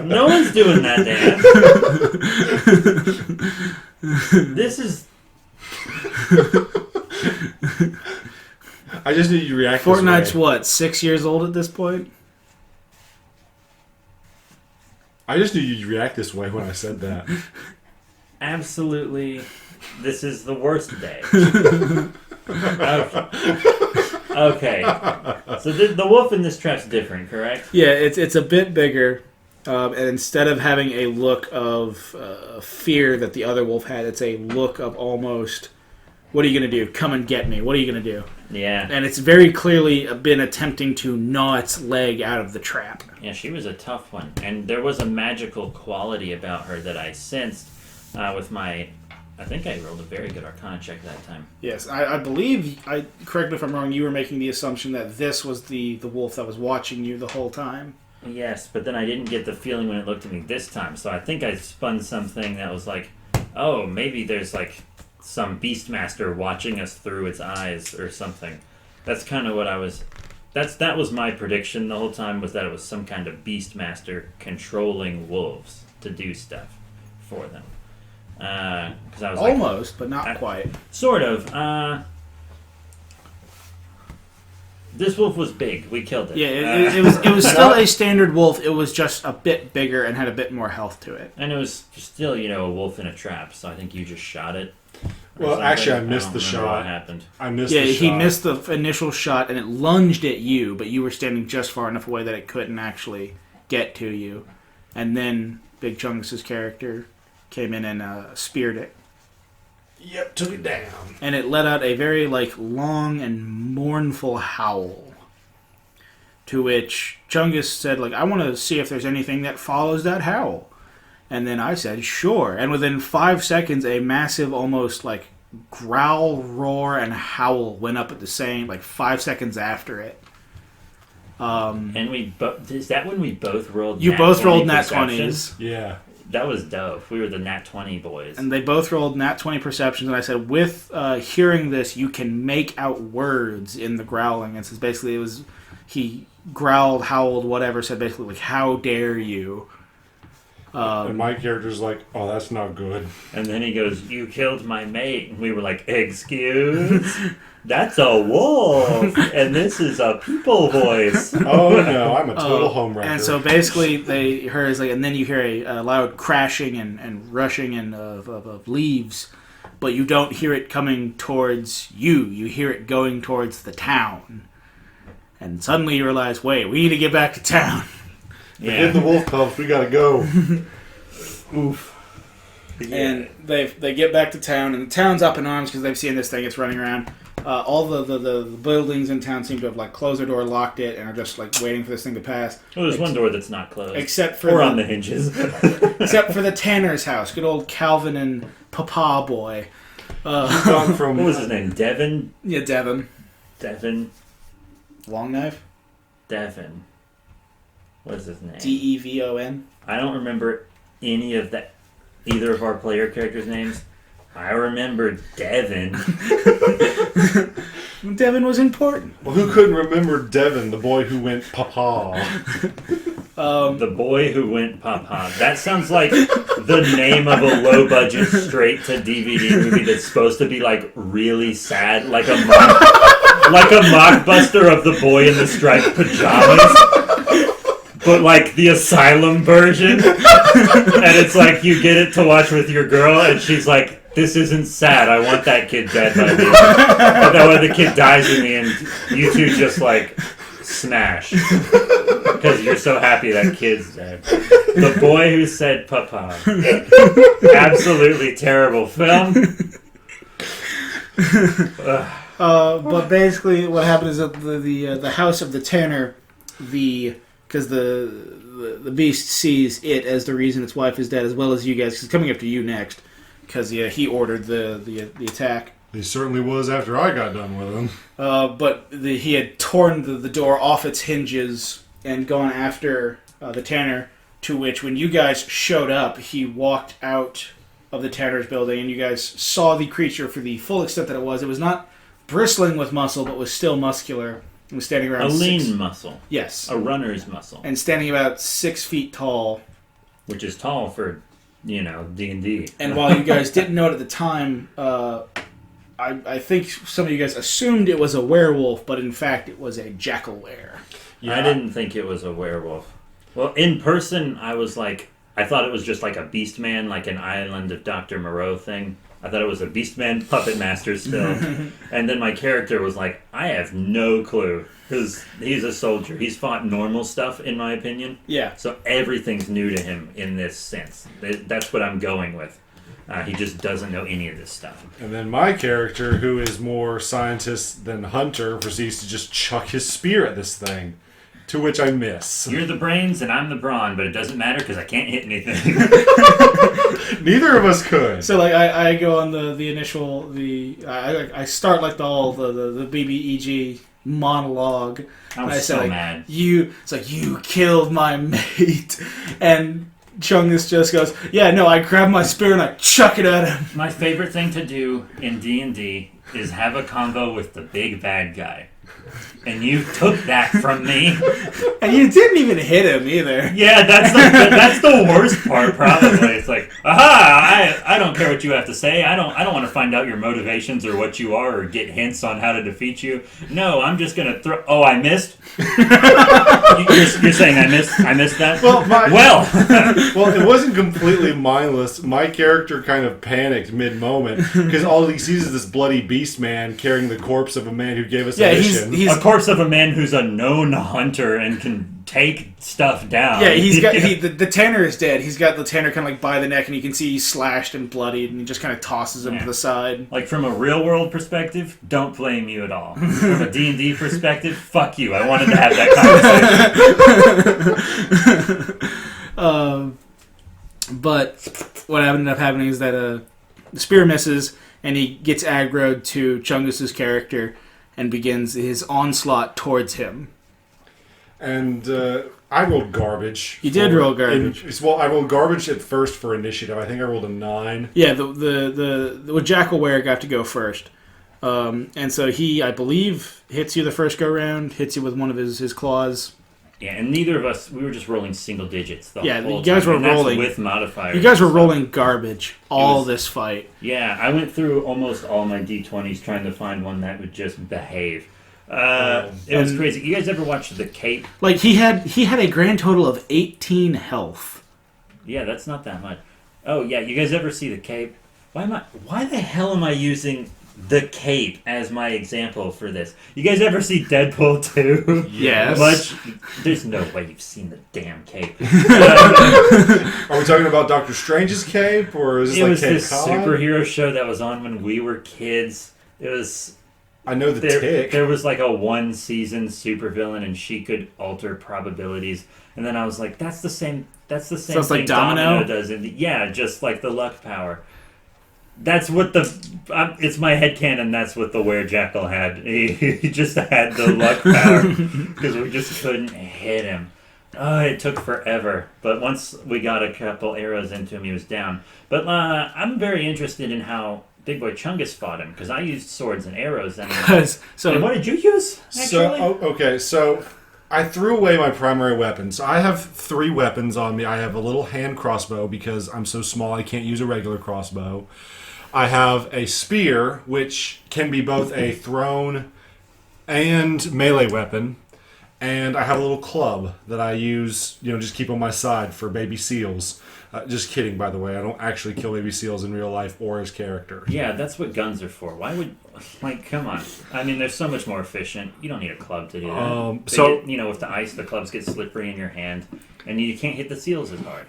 No one's doing that dance. This is... I just need you to react Fortnite's this way. what, 6 years old at this point? I just knew you'd react this way when I said that. Absolutely. This is the worst day. Okay. So the wolf in this trap's different, correct? Yeah, it's a bit bigger. And instead of having a look of fear that the other wolf had, it's a look of almost, what are you going to do? Come and get me. What are you going to do? Yeah. And it's very clearly been attempting to gnaw its leg out of the trap. Yeah, she was a tough one. And there was a magical quality about her that I sensed with my... I think I rolled a very good Arcana check that time. Yes, I believe, correct me if I'm wrong, you were making the assumption that this was the wolf that was watching you the whole time. Yes, but then I didn't get the feeling when it looked at me this time. So I think I spun something that was like, oh, maybe there's like some Beastmaster watching us through its eyes or something. That's kind of what I was... That was my prediction the whole time, was that it was some kind of Beastmaster controlling wolves to do stuff for them. Because I was almost, but not quite. Sort of. This wolf was big. We killed it. Yeah, it was still a standard wolf. It was just a bit bigger and had a bit more health to it. And it was still, a wolf in a trap. So I think you just shot it. Well, actually, I missed the shot. What happened? I missed the shot. He missed the initial shot, and it lunged at you, but you were standing just far enough away that it couldn't actually get to you. And then Big Chungus' character came in and speared it. Yep, took it down. And it let out a very long and mournful howl. To which Chungus said, I want to see if there's anything that follows that howl. And then I said, sure. And within 5 seconds, a massive, almost growl, roar, and howl went up at the same, 5 seconds after it. And is that when we both rolled? You both rolled nat 20s. Yeah. That was dope. We were the nat 20 boys. And they both rolled nat 20 perceptions. And I said, with hearing this, you can make out words in the growling. And so basically, it was he growled, howled, whatever. Said basically how dare you? And my character's like, oh, that's not good. And then he goes, you killed my mate. And we were like, excuse? That's a wolf. And this is a people voice. Oh, no, I'm a total homewrecker. And so basically, they heard, and then you hear a loud crashing and rushing of leaves, but you don't hear it coming towards you. You hear it going towards the town. And suddenly you realize, wait, we need to get back to town. Yeah. Get the wolf cubs, we gotta go. Oof. Yeah. And they get back to town, and the town's up in arms because they've seen this thing. It's running around. All the buildings in town seem to have closed their door, locked it, and are just waiting for this thing to pass. Well, there's one door that's not closed. Except for or on the hinges. Except for the Tanner's house. Good old Calvin and Papa boy. What was his name? Devin? Yeah, Devin. Devin. Long knife? Devin. What's his name? Devon. I don't remember any of that. Either of our player characters' names. I remember Devin. Devin was important. Well, who couldn't remember Devin, the boy who went papa? The boy who went papa. That sounds like the name of a low-budget straight-to-DVD movie that's supposed to be really sad, like a mockbuster of the boy in the striped pajamas. But the asylum version. And it's you get it to watch with your girl, and she's like, this isn't sad. I want that kid dead by the end. But then when the kid dies in the end, you two just smash. Because you're so happy that kid's dead. The Boy Who Said Papa. Absolutely terrible film. But basically what happened is that the house of the Tanner, because the beast sees it as the reason its wife is dead, as well as you guys, because it's coming after you next, because he ordered the attack. He certainly was after I got done with him. But he had torn the door off its hinges and gone after the Tanner, to which when you guys showed up, he walked out of the Tanner's building, and you guys saw the creature for the full extent that it was. It was not bristling with muscle, but was still muscular. It was standing around a lean muscle. Yes. A runner's muscle. And standing about 6 feet tall. Which is tall for, D&D. And while you guys didn't know it at the time, I think some of you guys assumed it was a werewolf, but in fact it was a jackal-were. Yeah. I didn't think it was a werewolf. Well, in person, I was I thought it was just a beast man, an Island of Dr. Moreau thing. I thought it was a Beastman puppet master still. And then my character was I have no clue. Because he's a soldier. He's fought normal stuff, in my opinion. Yeah. So everything's new to him in this sense. That's what I'm going with. He just doesn't know any of this stuff. And then my character, who is more scientist than hunter, proceeds to just chuck his spear at this thing. To which I miss. You're the brains and I'm the brawn, but it doesn't matter because I can't hit anything. Neither of us could. So I go on the initial I start the BBEG monologue. I'm so mad. It's you killed my mate, and Chungus just goes, yeah, no, I grab my spear and I chuck it at him. My favorite thing to do in D&D is have a convo with the big bad guy. And you took that from me. And you didn't even hit him either. Yeah, that's the worst part, probably. It's aha! I don't care what you have to say. I don't want to find out your motivations or what you are or get hints on how to defeat you. No, I'm just gonna throw. Oh, I missed. You're saying I missed that? Well, it wasn't completely mindless. My character kind of panicked mid-moment because all he sees is this bloody beast man carrying the corpse of a man who gave us a mission. A corpse of a man who's a known hunter and can take stuff down. Yeah, he's got the tanner is dead. He's got the tanner kind of like by the neck, and you can see he's slashed and bloodied, and he just kind of tosses him to the side. Like from a real world perspective, don't blame you at all. From a D&D perspective, fuck you. I wanted to have that conversation. But what ended up happening is that the spear misses, and he gets aggroed to Chungus's character and begins his onslaught towards him. And I rolled garbage. You did roll garbage. I rolled garbage at first for initiative. I think I rolled a 9. Yeah, the Jackalware got to go first. And so he, I believe, hits you the first go-round, hits you with one of his claws. Yeah, and neither of us, we were just rolling single digits the whole time. Yeah, you guys were rolling. With modifiers. You guys were rolling garbage this fight. Yeah, I went through almost all my D20s trying to find one that would just behave. It was crazy. You guys ever watched The Cape? Like, he had a grand total of 18 health. Yeah, that's not that much. Oh, yeah, you guys ever see The Cape? Why the hell am I using The Cape as my example for this? You guys ever see Deadpool 2? Yes. There's no way you've seen the damn Cape. Are we talking about Doctor Strange's Cape, or is this like Cape this Cod? superhero show that was on when we were kids. It was... I know the Tick. There was like a 1-season supervillain, and she could alter probabilities. And then I was like, that's the same So it's thing like Domino does. Just like the luck power. That's what it's my headcanon, that's what the Werejackal had. He just had the luck power because we just couldn't hit him. Oh, it took forever. But once we got a couple arrows into him, he was down. But I'm very interested in how Big Boy Chungus fought him, because I used swords and arrows. And what did you use, actually? So I threw away my primary weapon. So I have 3 weapons on me. I have a little hand crossbow, because I'm so small I can't use a regular crossbow. I have a spear, which can be both a thrown and melee weapon. And I have a little club that I use, just keep on my side for baby seals. Just kidding, by the way. I don't actually kill baby seals in real life or as characters. Yeah, that's what guns are for. Why would... come on. I mean, they're so much more efficient. You don't need a club to do that. With the ice, the clubs get slippery in your hand, and you can't hit the seals as hard.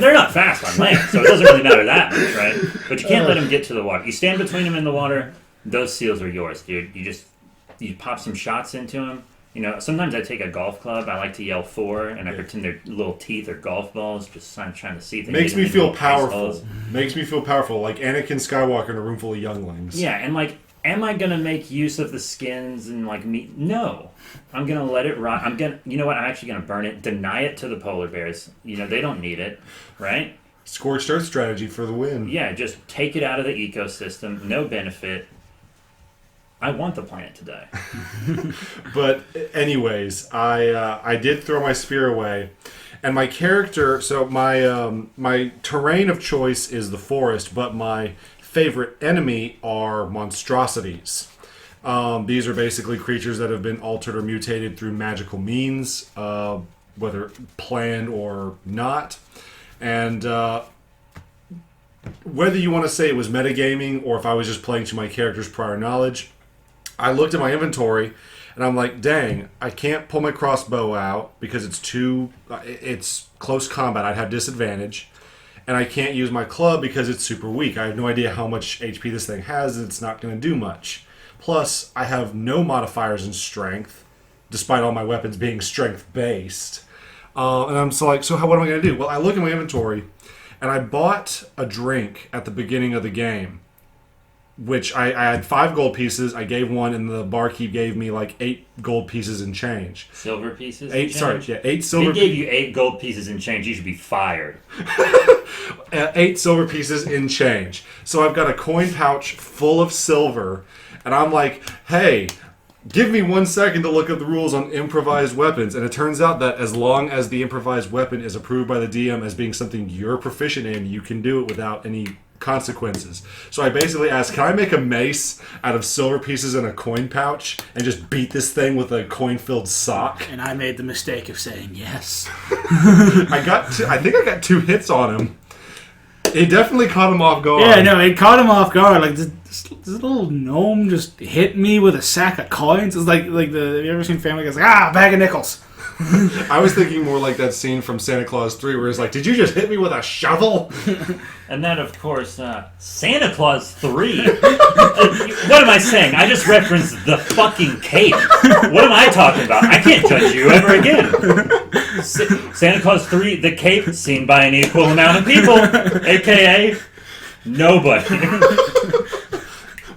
They're not fast on land, so it doesn't really matter that much, right? But you can't let them get to the water. You stand between them in the water, those seals are yours, dude. You pop some shots into them. Sometimes I take a golf club. I like to yell 4, and I pretend their little teeth are golf balls. Just I'm trying to see things. Makes me feel powerful. Makes me feel powerful, like Anakin Skywalker in a room full of younglings. Yeah, and am I gonna make use of the skins and meat? No, I'm gonna let it rot. I'm actually gonna burn it. Deny it to the polar bears. They don't need it, right? Scorched earth strategy for the win. Yeah, just take it out of the ecosystem. No benefit. I want the planet to die. But anyways, I did throw my spear away, and my character. So my terrain of choice is the forest, but my favorite enemy are monstrosities. These are basically creatures that have been altered or mutated through magical means, whether planned or not, and. Whether you want to say it was metagaming or if I was just playing to my character's prior knowledge, I looked at my inventory and I'm like, dang, I can't pull my crossbow out because it's close combat. I'd have disadvantage. And I can't use my club because it's super weak. I have no idea how much HP this thing has, and it's not going to do much. Plus, I have no modifiers in strength, despite all my weapons being strength-based. And I'm so what am I going to do? Well, I look at my inventory, and I bought a drink at the beginning of the game, which I had 5 gold pieces. I gave one, and the barkeep gave me 8 gold pieces in change. Silver pieces? 8 silver. He gave you 8 gold pieces in change. You should be fired. 8 silver pieces in change. So I've got a coin pouch full of silver, and I'm like, hey, give me 1 second to look up the rules on improvised weapons. And it turns out that as long as the improvised weapon is approved by the DM as being something you're proficient in, you can do it without any consequences. So I basically asked, can I make a mace out of silver pieces in a coin pouch and just beat this thing with a coin-filled sock? And I made the mistake of saying yes. I think I got 2 hits on him. It definitely caught him off guard. Yeah, no, it caught him off guard. This little gnome just hit me with a sack of coins. It's like have you ever seen Family Guy? It's like, bag of nickels. I was thinking more like that scene from Santa Claus 3 where it's like, did you just hit me with a shovel? And that, of course, Santa Claus 3. What am I saying? I just referenced the fucking cape. What am I talking about? I can't judge you ever again. Santa Claus 3, the cape, seen by an equal amount of people, a.k.a. nobody.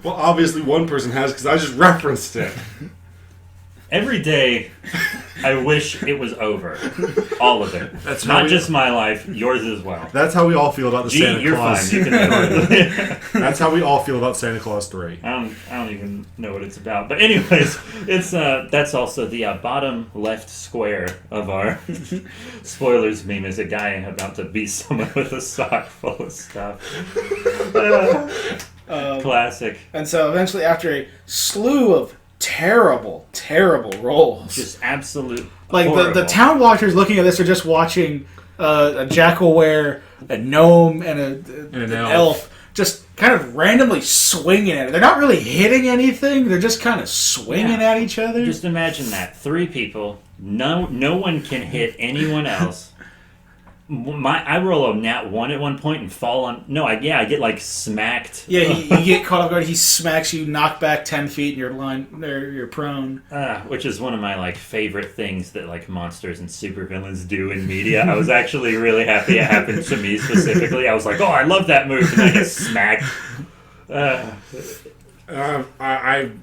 Well, obviously one person has because I just referenced it. Every day, I wish it was over. All of it. That's not just my life, yours as well. That's how we all feel about the Gee, Santa you're Claus. fine. You can That's how we all feel about Santa Claus 3. I don't even know what it's about. But anyways, it's that's also the bottom left square of our spoilers meme is a guy about to beat someone with a sock full of stuff. Classic. And so eventually, after a slew of terrible rolls, Just absolute like horrible. the town watchers looking at this are just watching a jackal-were, a gnome, and an elf just kind of randomly swinging at it. They're not really hitting anything. They're just kind of swinging at each other. Just imagine that. 3 people. No one can hit anyone else. I roll a nat 1 at one point and fall on... No, I get like smacked. Yeah, you get caught off guard. He smacks you, knock back 10 feet, and you're prone. Which is one of my like favorite things that like monsters and supervillains do in media. I was actually really happy it happened to me specifically. I was like, oh, I love that move, and I get smacked.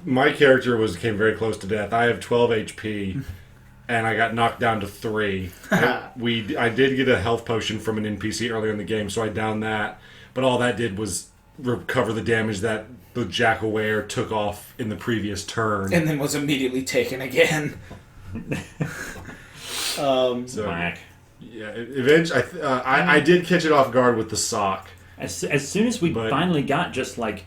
My character came very close to death. I have 12 HP. And I got knocked down to 3. I did get a health potion from an NPC earlier in the game, so I downed that. But all that did was recover the damage that the jackal-were took off in the previous turn. And then was immediately taken again. So, yeah, eventually, I did catch it off guard with the sock. As soon as we finally got just like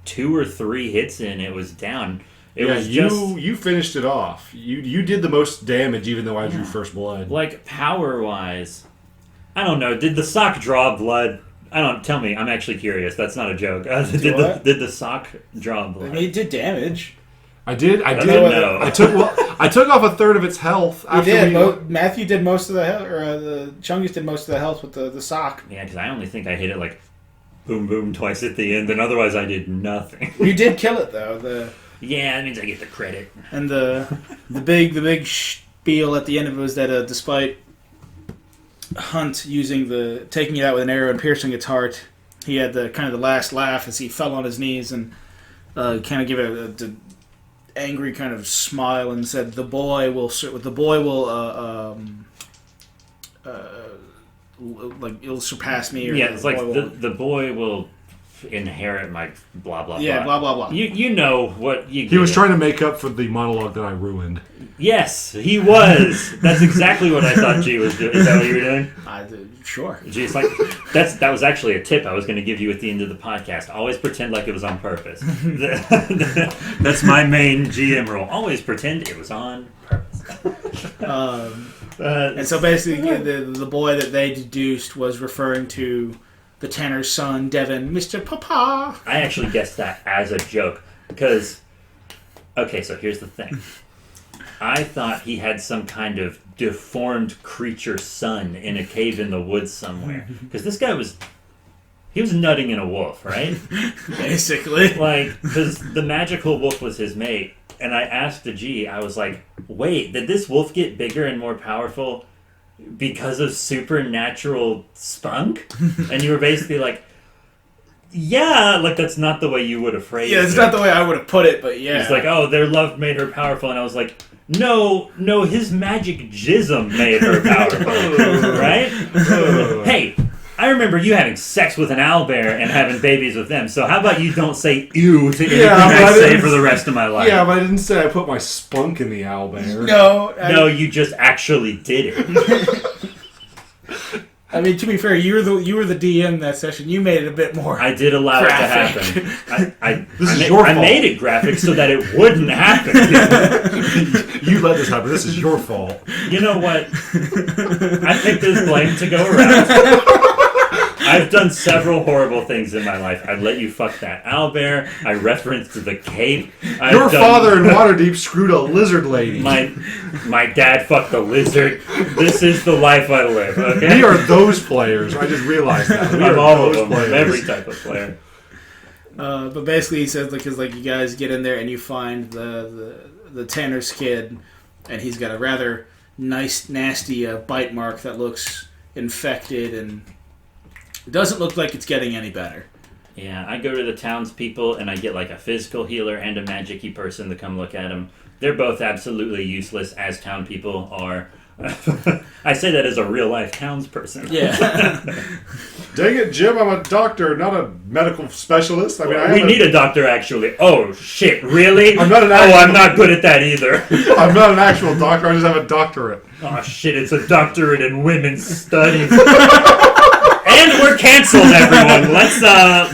2 or 3 hits in, it was down. You finished it off. You did the most damage, even though I drew first blood. Like power wise, I don't know. Did the sock draw blood? Tell me. I'm actually curious. That's not a joke. Did the sock draw blood? I mean, it did damage. I did. No. I took off a third of its health. You did. Matthew did most of the health, or the Chungus did most of the health with the sock. Yeah, because I only think I hit it like boom boom twice at the end, and otherwise I did nothing. You did kill it though. Yeah, that means I get the credit. And the big spiel at the end of it was that despite Hunt taking it out with an arrow and piercing its heart, he had the kind of the last laugh as he fell on his knees and kind of give a angry kind of smile and said, "The boy will like it'll surpass me." Or yeah, it's like the boy will inherit my blah blah yeah blah blah blah. You know what you. He was trying to make up for the monologue that I ruined. Yes, he was. That's exactly what I thought G was doing. Is that what you were doing? Sure. G, it's like that was actually a tip I was going to give you at the end of the podcast. Always pretend like it was on purpose. That's my main GM rule. Always pretend it was on purpose. And so basically, the boy that they deduced was referring to the tanner's son, Devin, Mr. Papa. I actually guessed that as a joke because, okay, so here's the thing. I thought he had some kind of deformed creature son in a cave in the woods somewhere. Because this guy was nutting in a wolf, right? Basically. Like, because the magical wolf was his mate. And I asked the G, I was like, wait, did this wolf get bigger and more powerful because of supernatural spunk? And you were basically like, yeah, like that's not the way you would have phrased it. Yeah, it's not the way I would have put it, but yeah. It's like, oh, their love made her powerful. And I was like, no, his magic jism made her powerful. Right? Hey, I remember you having sex with an owlbear and having babies with them. So how about you don't say ew to anything I say for the rest of my life? Yeah, but I didn't say I put my spunk in the owlbear. No, you just actually did it. I mean, to be fair, you were the DM that session. You made it a bit more. I did allow graphic. it to happen. This is your fault. I made it graphic so that it wouldn't happen. You let this happen. This is your fault. You know what? I think there's blame to go around. I've done several horrible things in my life. I'd let you fuck that owlbear. I referenced the cape. Your father in Waterdeep screwed a lizard lady. My dad fucked a lizard. This is the life I live, okay? We are those players. I just realized that. We I'm are all of those them. I'm players. every type of player. But basically, he says because you guys get in there and you find the Tanner's kid, and he's got a rather nice, nasty bite mark that looks infected, and it doesn't look like it's getting any better. Yeah, I go to the townspeople and I get like a physical healer and a magic-y person to come look at him. They're both absolutely useless, as town people are. I say that as a real-life townsperson. Yeah. Dang it, Jim, I'm a doctor, not a medical specialist. I mean, We need a doctor, actually. Oh, shit, really? I'm not an I'm not good at that either. I'm not an actual doctor, I just have a doctorate. Oh, shit, it's a doctorate in women's studies. And we're canceled, everyone. Let's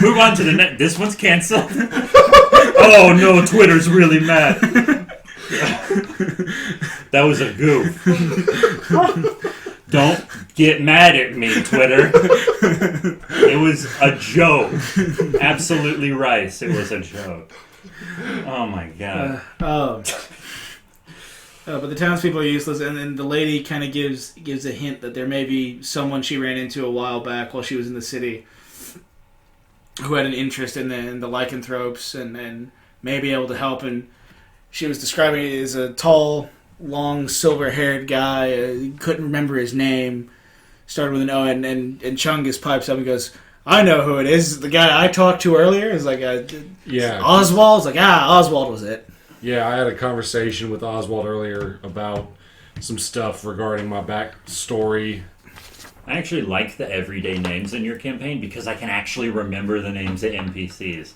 move on to the next. This one's canceled. Oh, no, Twitter's really mad. That was a goof. Don't get mad at me, Twitter. It was a joke. Absolutely Rice. It was a joke. Oh my god. But the townspeople are useless, and then the lady kind of gives a hint that there may be someone she ran into a while back while she was in the city who had an interest in the lycanthropes and may be able to help. And she was describing it as a tall, long, silver-haired guy. Couldn't remember his name. Started with an O, and Chungus pipes up and goes, "I know who it is. The guy I talked to earlier is like Oswald." It's like, Oswald was it. Yeah, I had a conversation with Oswald earlier about some stuff regarding my backstory. I actually like the everyday names in your campaign because I can actually remember the names of NPCs.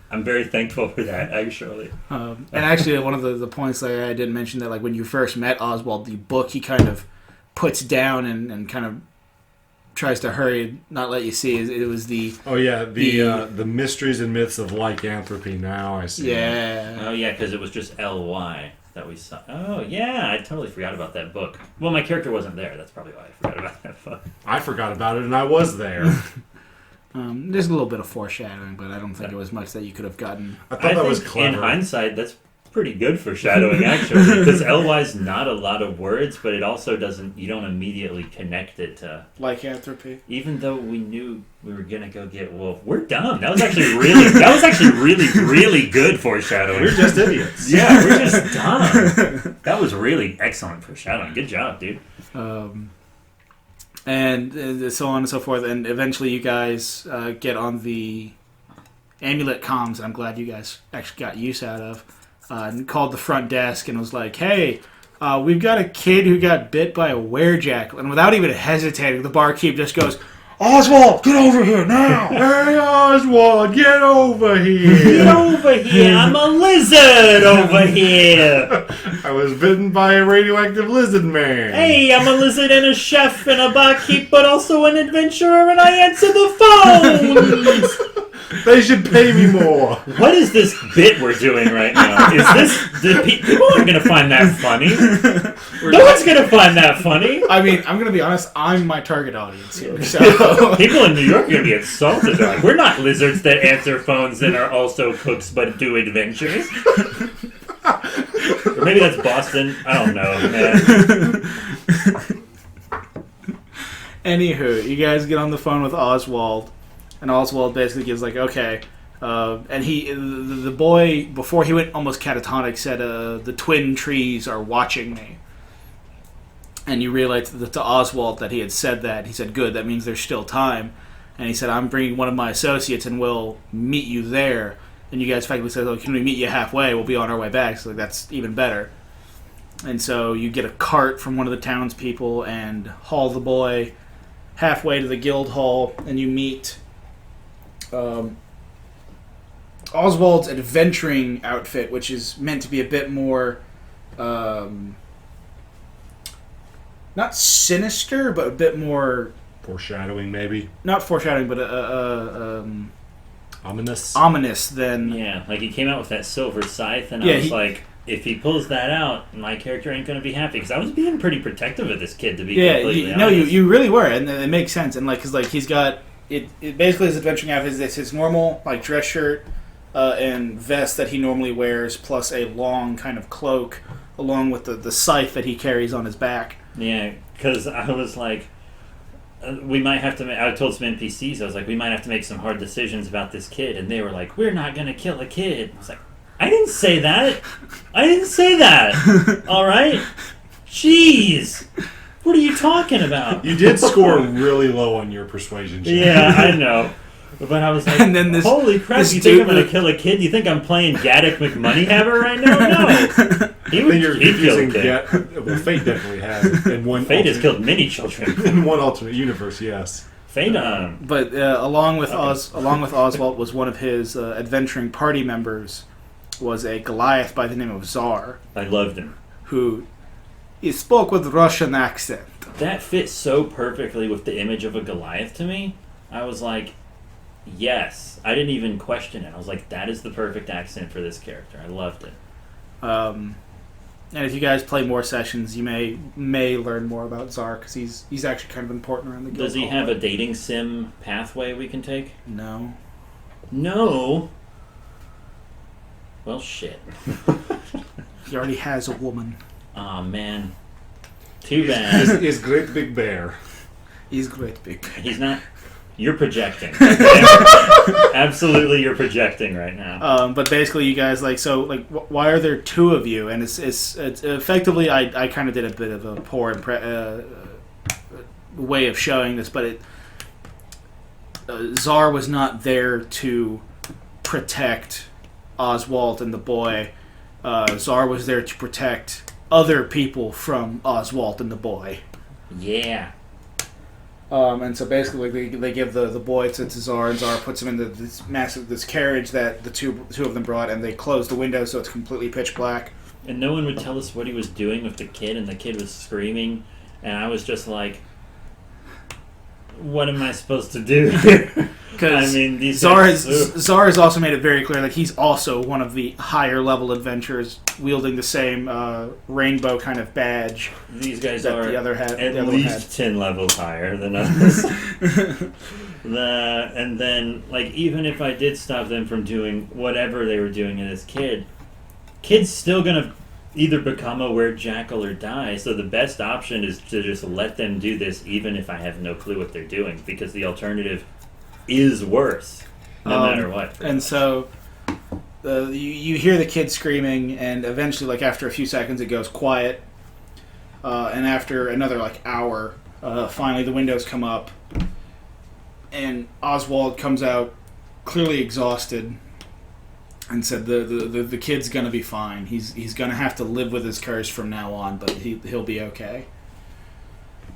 I'm very thankful for that, actually. And actually, one of the points that I didn't mention that, like, when you first met Oswald, the book he kind of puts down and kind of tries to hurry, not let you see. It was the... Oh, yeah, the mysteries and myths of lycanthropy. Now I see. Yeah. Oh, yeah, because it was just LY that we saw. Oh, yeah, I totally forgot about that book. Well, my character wasn't there. That's probably why I forgot about that book. I forgot about it, and I was there. There's a little bit of foreshadowing, but I don't think it was much that you could have gotten. I thought that was think clever. In hindsight, that's pretty good foreshadowing, actually, because LY's not a lot of words, but it also doesn't. You don't immediately connect it to Lycanthropy. Even though we knew we were gonna go get Wolf, we're dumb. That was actually really good foreshadowing. We're just idiots. Yeah, we're just dumb. That was really excellent foreshadowing. Good job, dude. And so on and so forth, and eventually you guys get on the amulet comms. I'm glad you guys actually got use out of. And called the front desk and was like, "Hey, we've got a kid who got bit by a werejackal." And without even hesitating, the barkeep just goes, "Oswald, get over here now!" Hey, Oswald, get over here! Get over here! I'm a lizard over here! I was bitten by a radioactive lizard man. Hey, I'm a lizard and a chef and a barkeep, but also an adventurer, and I answer the phones! They should pay me more. What is this bit we're doing right now? People aren't going to find that funny. No one's going to find that funny. I mean, I'm going to be honest, I'm my target audience here. So. People in New York are going to be insulted. Like, we're not lizards that answer phones and are also cooks but do adventures. Or maybe that's Boston. I don't know, man. Anywho, you guys get on the phone with Oswald. And Oswald basically gives like, okay, and the boy, before he went almost catatonic, said, "The twin trees are watching me." And you realize that to Oswald that he had said that. He said, "Good, that means there's still time." And he said, "I'm bringing one of my associates, and we'll meet you there." And you guys effectively said, "Oh, can we meet you halfway? We'll be on our way back." So that's even better. And so you get a cart from one of the townspeople and haul the boy halfway to the guild hall, and you meet Oswald's adventuring outfit, which is meant to be a bit more not sinister, but a bit more foreshadowing, maybe. Not foreshadowing, but ominous than. Yeah, like he came out with that silver scythe, and I was like, if he pulls that out, my character ain't going to be happy, because I was being pretty protective of this kid, to be completely honest. No, you really were, and it makes sense, and like, cause like he's got it basically his adventuring outfit is his normal like dress shirt and vest that he normally wears, plus a long kind of cloak, along with the scythe that he carries on his back. Yeah, because I was like, we might have to. I told some NPCs, I was like, we might have to make some hard decisions about this kid, and they were like, we're not gonna kill a kid. I was like, I didn't say that. I didn't say that. All right, jeez. What are you talking about? You did score really low on your persuasion check. Yeah, I know. But I was like, And then holy crap, you think I'm going to kill a kid? You think I'm playing Gaddock McMoneyhammer right now? No. Then you're He'd kill a confusing kid. well, Fate definitely has. In one Fate has killed many children. In one alternate universe, yes. Fate, But along with Oswald was one of his adventuring party members was a Goliath by the name of Tsar, I loved him. who he spoke with Russian accent. That fits so perfectly with the image of a Goliath to me. I was like, yes. I didn't even question it. I was like, that is the perfect accent for this character. I loved it. And if you guys play more sessions, you may learn more about Tsar, because he's actually kind of important around the guild. Does he have a dating sim pathway we can take? No. No. Well, shit. He already has a woman. Aw, man. Too bad. Is Great Big Bear. He's great big. He's not... You're projecting. Absolutely, you're projecting right now. But basically, you guys why are there two of you? And it's effectively, I kind of did a bit of a poor way of showing this, but Tsar was not there to protect Oswald and the boy. Tsar was there to protect other people from Oswald and the boy. Yeah. And so basically, they give the boy to Tsar, and Tsar puts him in this carriage that the two of them brought, and they close the window so it's completely pitch black. And no one would tell us what he was doing with the kid, and the kid was screaming, and I was just like, what am I supposed to do here? Because Tsar has also made it very clear that he's also one of the higher level adventurers, wielding the same rainbow kind of badge. These guys that are the other had, at the other least 10 levels higher than us. And then, like, even if I did stop them from doing whatever they were doing to this kid's still gonna either become a were-jackal or die, so the best option is to just let them do this even if I have no clue what they're doing, because the alternative is worse, no matter what. And so you hear the kid screaming, and eventually, like after a few seconds, it goes quiet. And after another hour, finally the windows come up, and Oswald comes out, clearly exhausted, and said the kid's gonna be fine. He's gonna have to live with his curse from now on, but he'll be okay.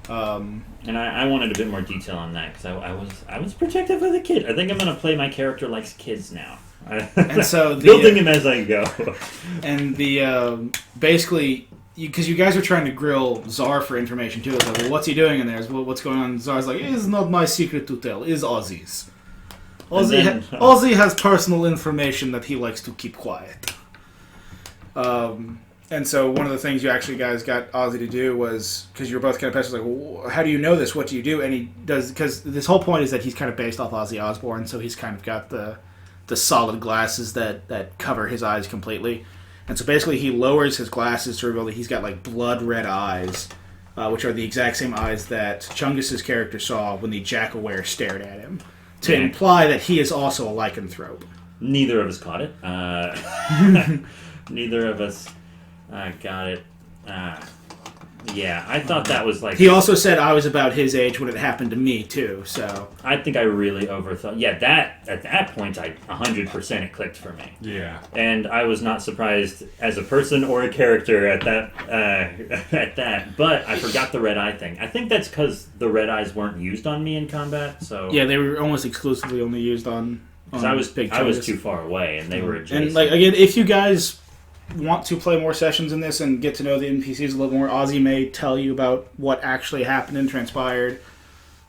And I wanted a bit more detail on that, because I was protective of the kid. I think I'm going to play my character likes kids now. And so building him as I go. And basically, because you guys are trying to grill Tsar for information too. It's like, well, what's he doing in there? Well, what's going on? Tsar's like, it's not my secret to tell. It's Ozzy's. Ozzy has personal information that he likes to keep quiet. And so one of the things you actually guys got Ozzy to do was, because you were both kind of pissed, like, well, how do you know this? What do you do? And he does, because this whole point is that he's kind of based off Ozzy Osbourne, so he's kind of got the solid glasses that cover his eyes completely. And so basically he lowers his glasses to reveal that he's got blood red eyes, which are the exact same eyes that Chungus's character saw when the Jackal-ware stared at him, to imply that he is also a lycanthrope. Neither of us caught it. Neither of us got it. Yeah, I thought that was He also said I was about his age when it happened to me, too, so... I think I really overthought... Yeah, at that point, 100% it clicked for me. Yeah. And I was not surprised as a person or a character at that, but I forgot the red eye thing. I think that's because the red eyes weren't used on me in combat, so... Yeah, they were almost exclusively only used on I was too far away, and they were adjacent. And, again, if you guys want to play more sessions in this and get to know the NPCs a little more, Ozzy may tell you about what actually happened and transpired,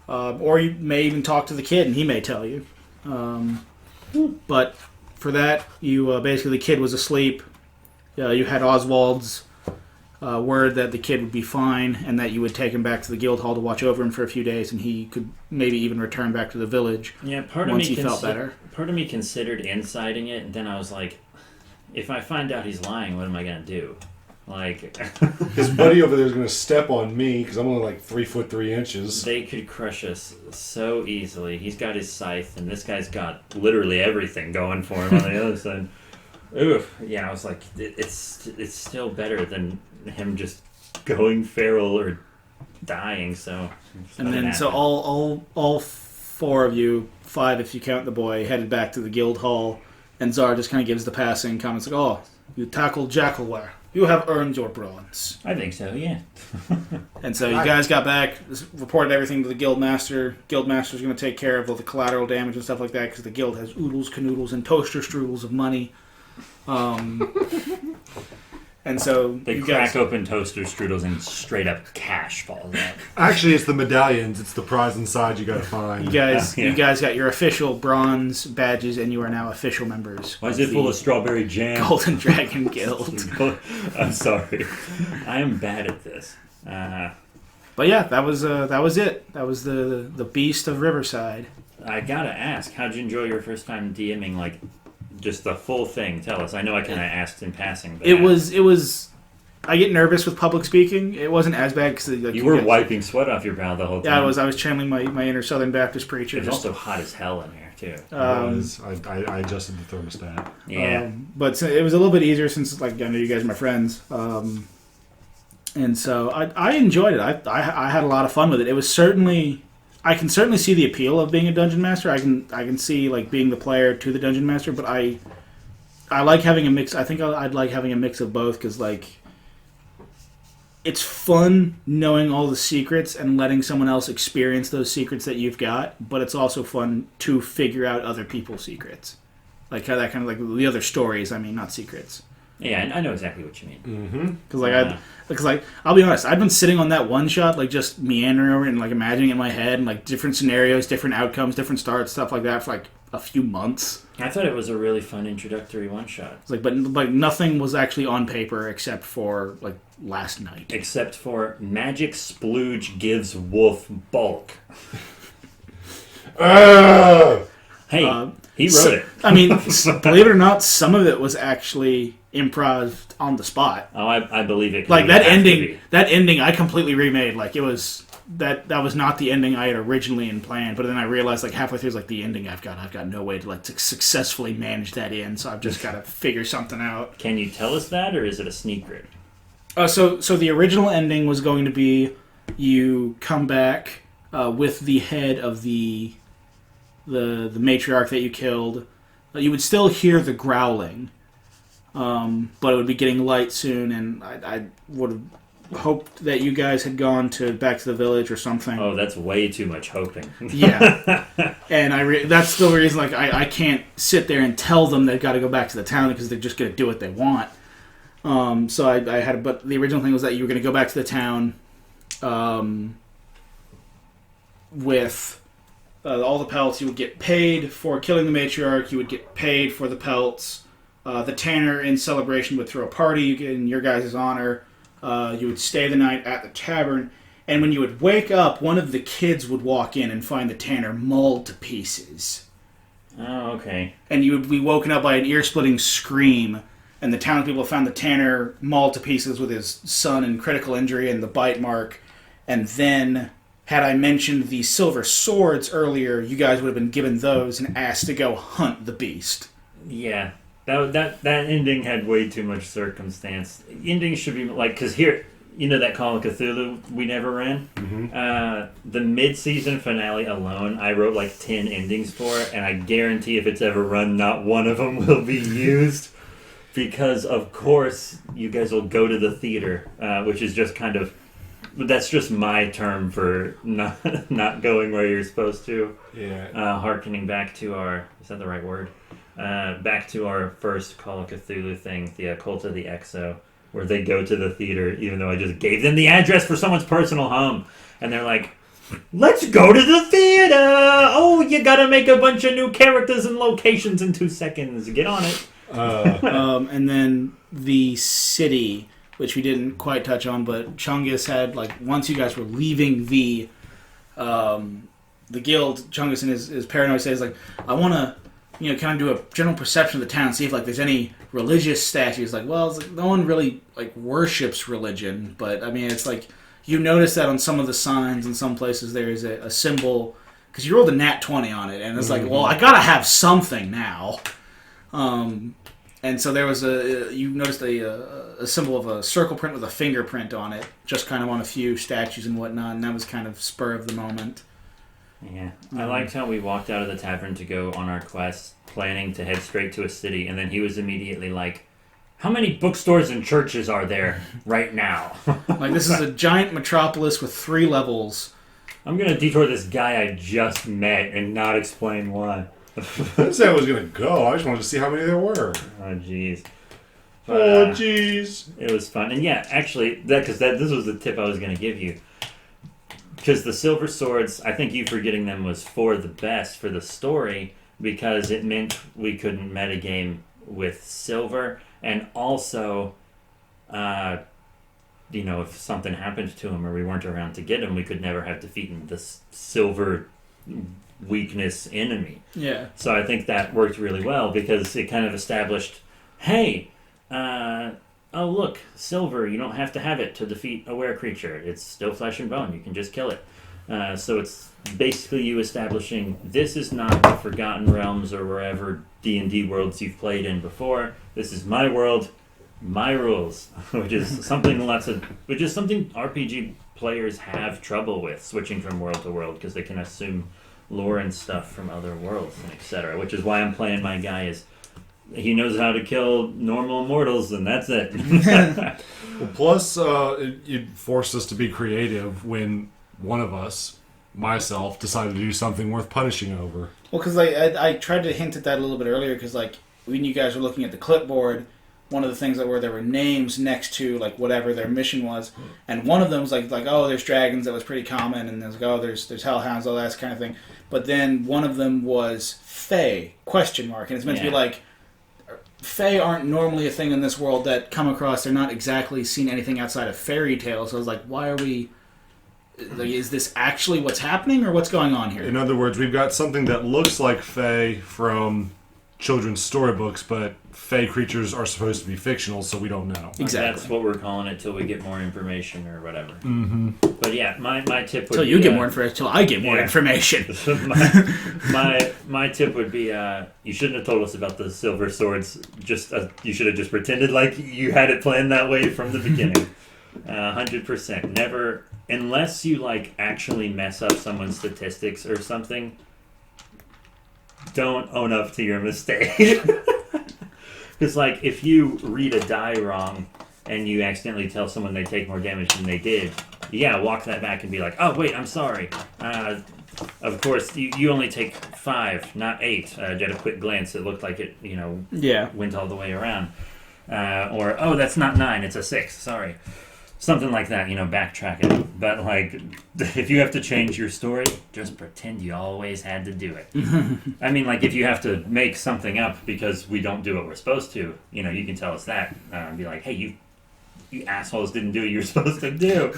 or you may even talk to the kid and he may tell you. But for that, you basically the kid was asleep. You had Oswald's word that the kid would be fine and that you would take him back to the guild hall to watch over him for a few days, and he could maybe even return back to the village. Yeah, part of once me he felt better. Part of me considered inciting it, and then I was like, if I find out he's lying, what am I gonna do? Like, his buddy over there is going to step on me because I'm only like 3 foot 3 inches. They could crush us so easily. He's got his scythe, and this guy's got literally everything going for him on the other side. Oof. Yeah, I was like, it's still better than him just going feral or dying. So, and then so all 4 of you, 5 if you count the boy, headed back to the guild hall, and Zara just kind of gives the passing comments like, "Oh, you tackled Jackalware. You have earned your bronze." I think so, yeah. And so you guys got back, reported everything to the guildmaster. Guildmaster's going to take care of all the collateral damage and stuff like that because the guild has oodles, canoodles, and toaster strudels of money. And so they crack open toaster strudels and straight up cash falls out. Actually, it's the medallions. It's the prize inside you got to find. You guys got your official bronze badges, and you are now official members. Why is it full of strawberry jam? Golden Dragon Guild. I'm sorry, I am bad at this. But yeah, that was it. That was the Beast of Riverside. I gotta ask, how'd you enjoy your first time DMing? Like, just the full thing. Tell us. I know I kind of asked in passing, but it was. I get nervous with public speaking. It wasn't as bad because like, you were wiping sweat off your brow the whole time. Yeah, I was channeling my inner Southern Baptist preacher. It's also hot as hell in here too. I adjusted the thermostat. Yeah, but it was a little bit easier since like I know you guys are my friends, and so I enjoyed it. I had a lot of fun with it. It was certainly. I can certainly see the appeal of being a dungeon master. I can see like being the player to the dungeon master, but I like having a mix. I think I'd like having a mix of both because like it's fun knowing all the secrets and letting someone else experience those secrets that you've got, but it's also fun to figure out other people's secrets, like how that kind of like the other stories. I mean, not secrets. Yeah, I know exactly what you mean. Because I'll be honest, I've been sitting on that one shot, like just meandering over it and like imagining it in my head and like different scenarios, different outcomes, different starts, stuff like that for like a few months. I thought it was a really fun introductory one shot. It's like, but like nothing was actually on paper except for like last night. Except for magic splooge gives wolf bulk. Hey, he wrote it. I mean, believe it or not, some of it was actually improv on the spot. Oh, I believe it. Like that ending. That ending, I completely remade. Like it was that was not the ending I had originally planned. But then I realized, like halfway through, it's like the ending I've got no way to like to successfully manage that in. So I've just got to figure something out. Can you tell us that, or is it a secret? So the original ending was going to be you come back with the head of the matriarch that you killed. You would still hear the growling. But it would be getting light soon, and I would have hoped that you guys had gone back to the village or something. Oh, that's way too much hoping. Yeah, and that's the reason. Like, I can't sit there and tell them they've got to go back to the town because they're just going to do what they want. So I had, but the original thing was that you were going to go back to the town, with all the pelts. You would get paid for killing the matriarch. You would get paid for the pelts. The tanner in celebration would throw a party in your guys' honor. You would stay the night at the tavern, and when you would wake up, one of the kids would walk in and find the tanner mauled to pieces. Oh, okay. And you would be woken up by an ear-splitting scream, and the townspeople found the tanner mauled to pieces with his son in critical injury and the bite mark. And then, had I mentioned the silver swords earlier, you guys would have been given those and asked to go hunt the beast. Yeah. That ending had way too much circumstance. Endings should be like, because here, you know that Call of Cthulhu we never ran? Mm-hmm. The mid-season finale alone, I wrote like 10 endings for it, and I guarantee if it's ever run, not one of them will be used. Because, of course, you guys will go to the theater, which is just kind of... That's just my term for not going where you're supposed to. Yeah. Harkening back to our... Is that the right word? Back to our first Call of Cthulhu thing, the Cult of the Exo, where they go to the theater, even though I just gave them the address for someone's personal home. And they're like, let's go to the theater! Oh, you gotta make a bunch of new characters and locations in 2 seconds. Get on it. And then the city which we didn't quite touch on, but Chungus had, like, once you guys were leaving the guild, Chungus in his paranoid says, like, I want to, kind of do a general perception of the town, see if, like, there's any religious statues. Like, well, it's like, no one really, like, worships religion, but, I mean, it's like, you notice that on some of the signs in some places there is a symbol, because you rolled a nat 20 on it, and it's like, well, I gotta have something now. And so there was you noticed a symbol of a circle print with a fingerprint on it, just kind of on a few statues and whatnot, and that was kind of spur of the moment. Yeah, I liked how we walked out of the tavern to go on our quest, planning to head straight to a city, and then he was immediately like, how many bookstores and churches are there right now? Like, this is a giant metropolis with 3 levels. I'm going to detour this guy I just met and not explain why. I didn't say I was going to go. I just wanted to see how many there were. Oh, jeez. Jeez. It was fun. And yeah, actually, this was the tip I was going to give you. Because the silver swords, I think you forgetting them was for the best for the story, because it meant we couldn't metagame with silver. And also, if something happened to him or we weren't around to get him, we could never have defeated this silver weakness enemy. Yeah. So I think that worked really well because it kind of established, hey, oh look, silver, you don't have to have it to defeat a were creature. It's still flesh and bone. You can just kill it. So it's basically you establishing this is not the Forgotten Realms or wherever D&D worlds you've played in before. This is my world, my rules, which is something RPG players have trouble with, switching from world to world because they can assume lore and stuff from other worlds, and etc. Which is why I'm playing my guy as he knows how to kill normal mortals, and that's it. Well, plus, it forced us to be creative when one of us, myself, decided to do something worth punishing over. Well, because I tried to hint at that a little bit earlier, because like when you guys were looking at the clipboard, one of the things that there were names next to like whatever their mission was, and one of them was like oh, there's dragons, that was pretty common, and there's like oh, there's hellhounds, all that kind of thing. But then one of them was Fae ? And it's meant to be like Fae aren't normally a thing in this world that come across. They're not exactly seen anything outside of fairy tales. So I was like, why are we? Like, is this actually what's happening, or what's going on here? In other words, we've got something that looks like Fae from children's storybooks, but Fae creatures are supposed to be fictional, so we don't know. Exactly. That's what we're calling it till we get more information or whatever. Mm-hmm. But yeah, my tip would till be... you get more information, till I get more information. my tip would be, you shouldn't have told us about the silver swords. You should have just pretended like you had it planned that way from the beginning. 100%. Never, unless you like actually mess up someone's statistics or something, don't own up to your mistake. Because like if you read a die wrong and you accidentally tell someone they take more damage than they did, walk that back and be like, oh wait, I'm sorry. Of course, you only take 5, not 8. At a quick glance, it looked like it, went all the way around. Or, oh, that's not 9, it's a 6, sorry. Something like that, backtrack it. But, like, if you have to change your story, just pretend you always had to do it. I mean, like, if you have to make something up because we don't do what we're supposed to, you can tell us that. And be like, hey, you assholes didn't do what you were supposed to do.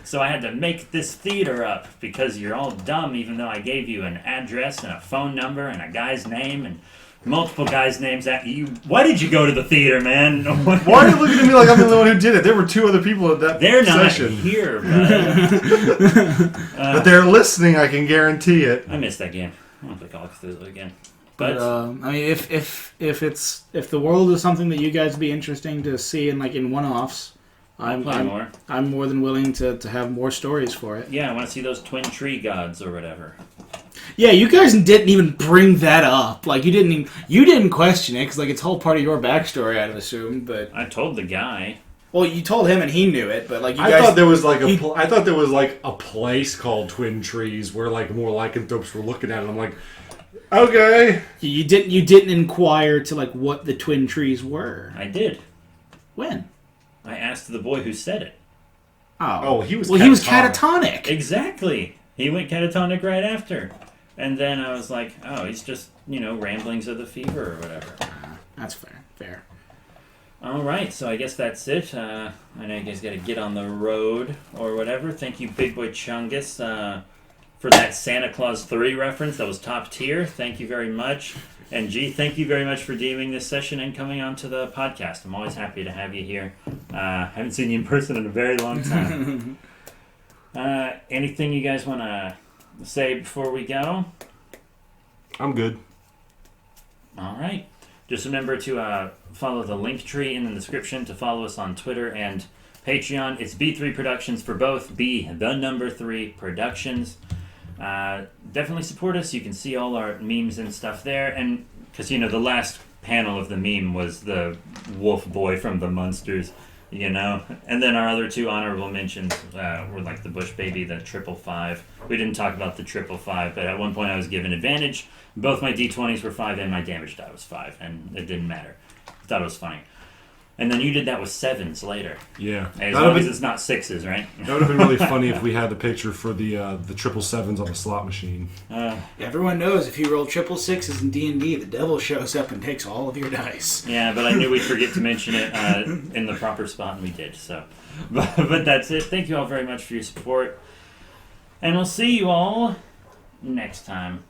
So I had to make this theater up because you're all dumb, even though I gave you an address and a phone number and a guy's name and multiple guys' names at you. Why did you go to the theater, man? Why are you looking at me like I'm the only one who did it? There were 2 other people at that session. They're not here, but they're listening, I can guarantee it. I missed that game. I don't think I'll do it again. But I mean, if the world is something that you guys would be interesting to see in one-offs, I'm more than willing to have more stories for it. Yeah, I want to see those twin tree gods or whatever. Yeah, you guys didn't even bring that up. Like you didn't question it because it's all part of your backstory, I'd assume. But I told the guy. Well, you told him and he knew it, but I thought there was a place called Twin Trees where more lycanthropes were looking at it. I'm like, okay. You didn't inquire to what the twin trees were. I did. When? I asked the boy who said it. Oh, he was. Well, he was catatonic. Exactly. He went catatonic right after. And then I was like, oh, he's just, ramblings of the fever or whatever. That's fair. All right, so I guess that's it. I know you guys got to get on the road or whatever. Thank you, Big Boy Chungus, for that Santa Claus 3 reference. That was top tier. Thank you very much. And G, thank you very much for DMing this session and coming on to the podcast. I'm always happy to have you here. Haven't seen you in person in a very long time. Anything you guys want to say before we go? I'm good. All right. Just remember to follow the link tree in the description to follow us on Twitter and Patreon. It's B3 Productions for both. B3 Productions. Definitely support us. You can see all our memes and stuff there. And because, the last panel of the meme was the wolf boy from the Munsters, And then our other 2 honorable mentions were like the Bush Baby, the 555. We didn't talk about the 555, but at one point I was given advantage. Both my d20s were 5 and my damage die was 5, and it didn't matter. I thought it was funny. And then you did that with 7s later. Yeah. As long as it's not 6s, right? That would have been really funny if we had the picture for the 777s on the slot machine. Everyone knows if you roll 666s in D&D, the devil shows up and takes all of your dice. Yeah, but I knew we'd forget to mention it in the proper spot, and we did. So, but that's it. Thank you all very much for your support. And we'll see you all next time.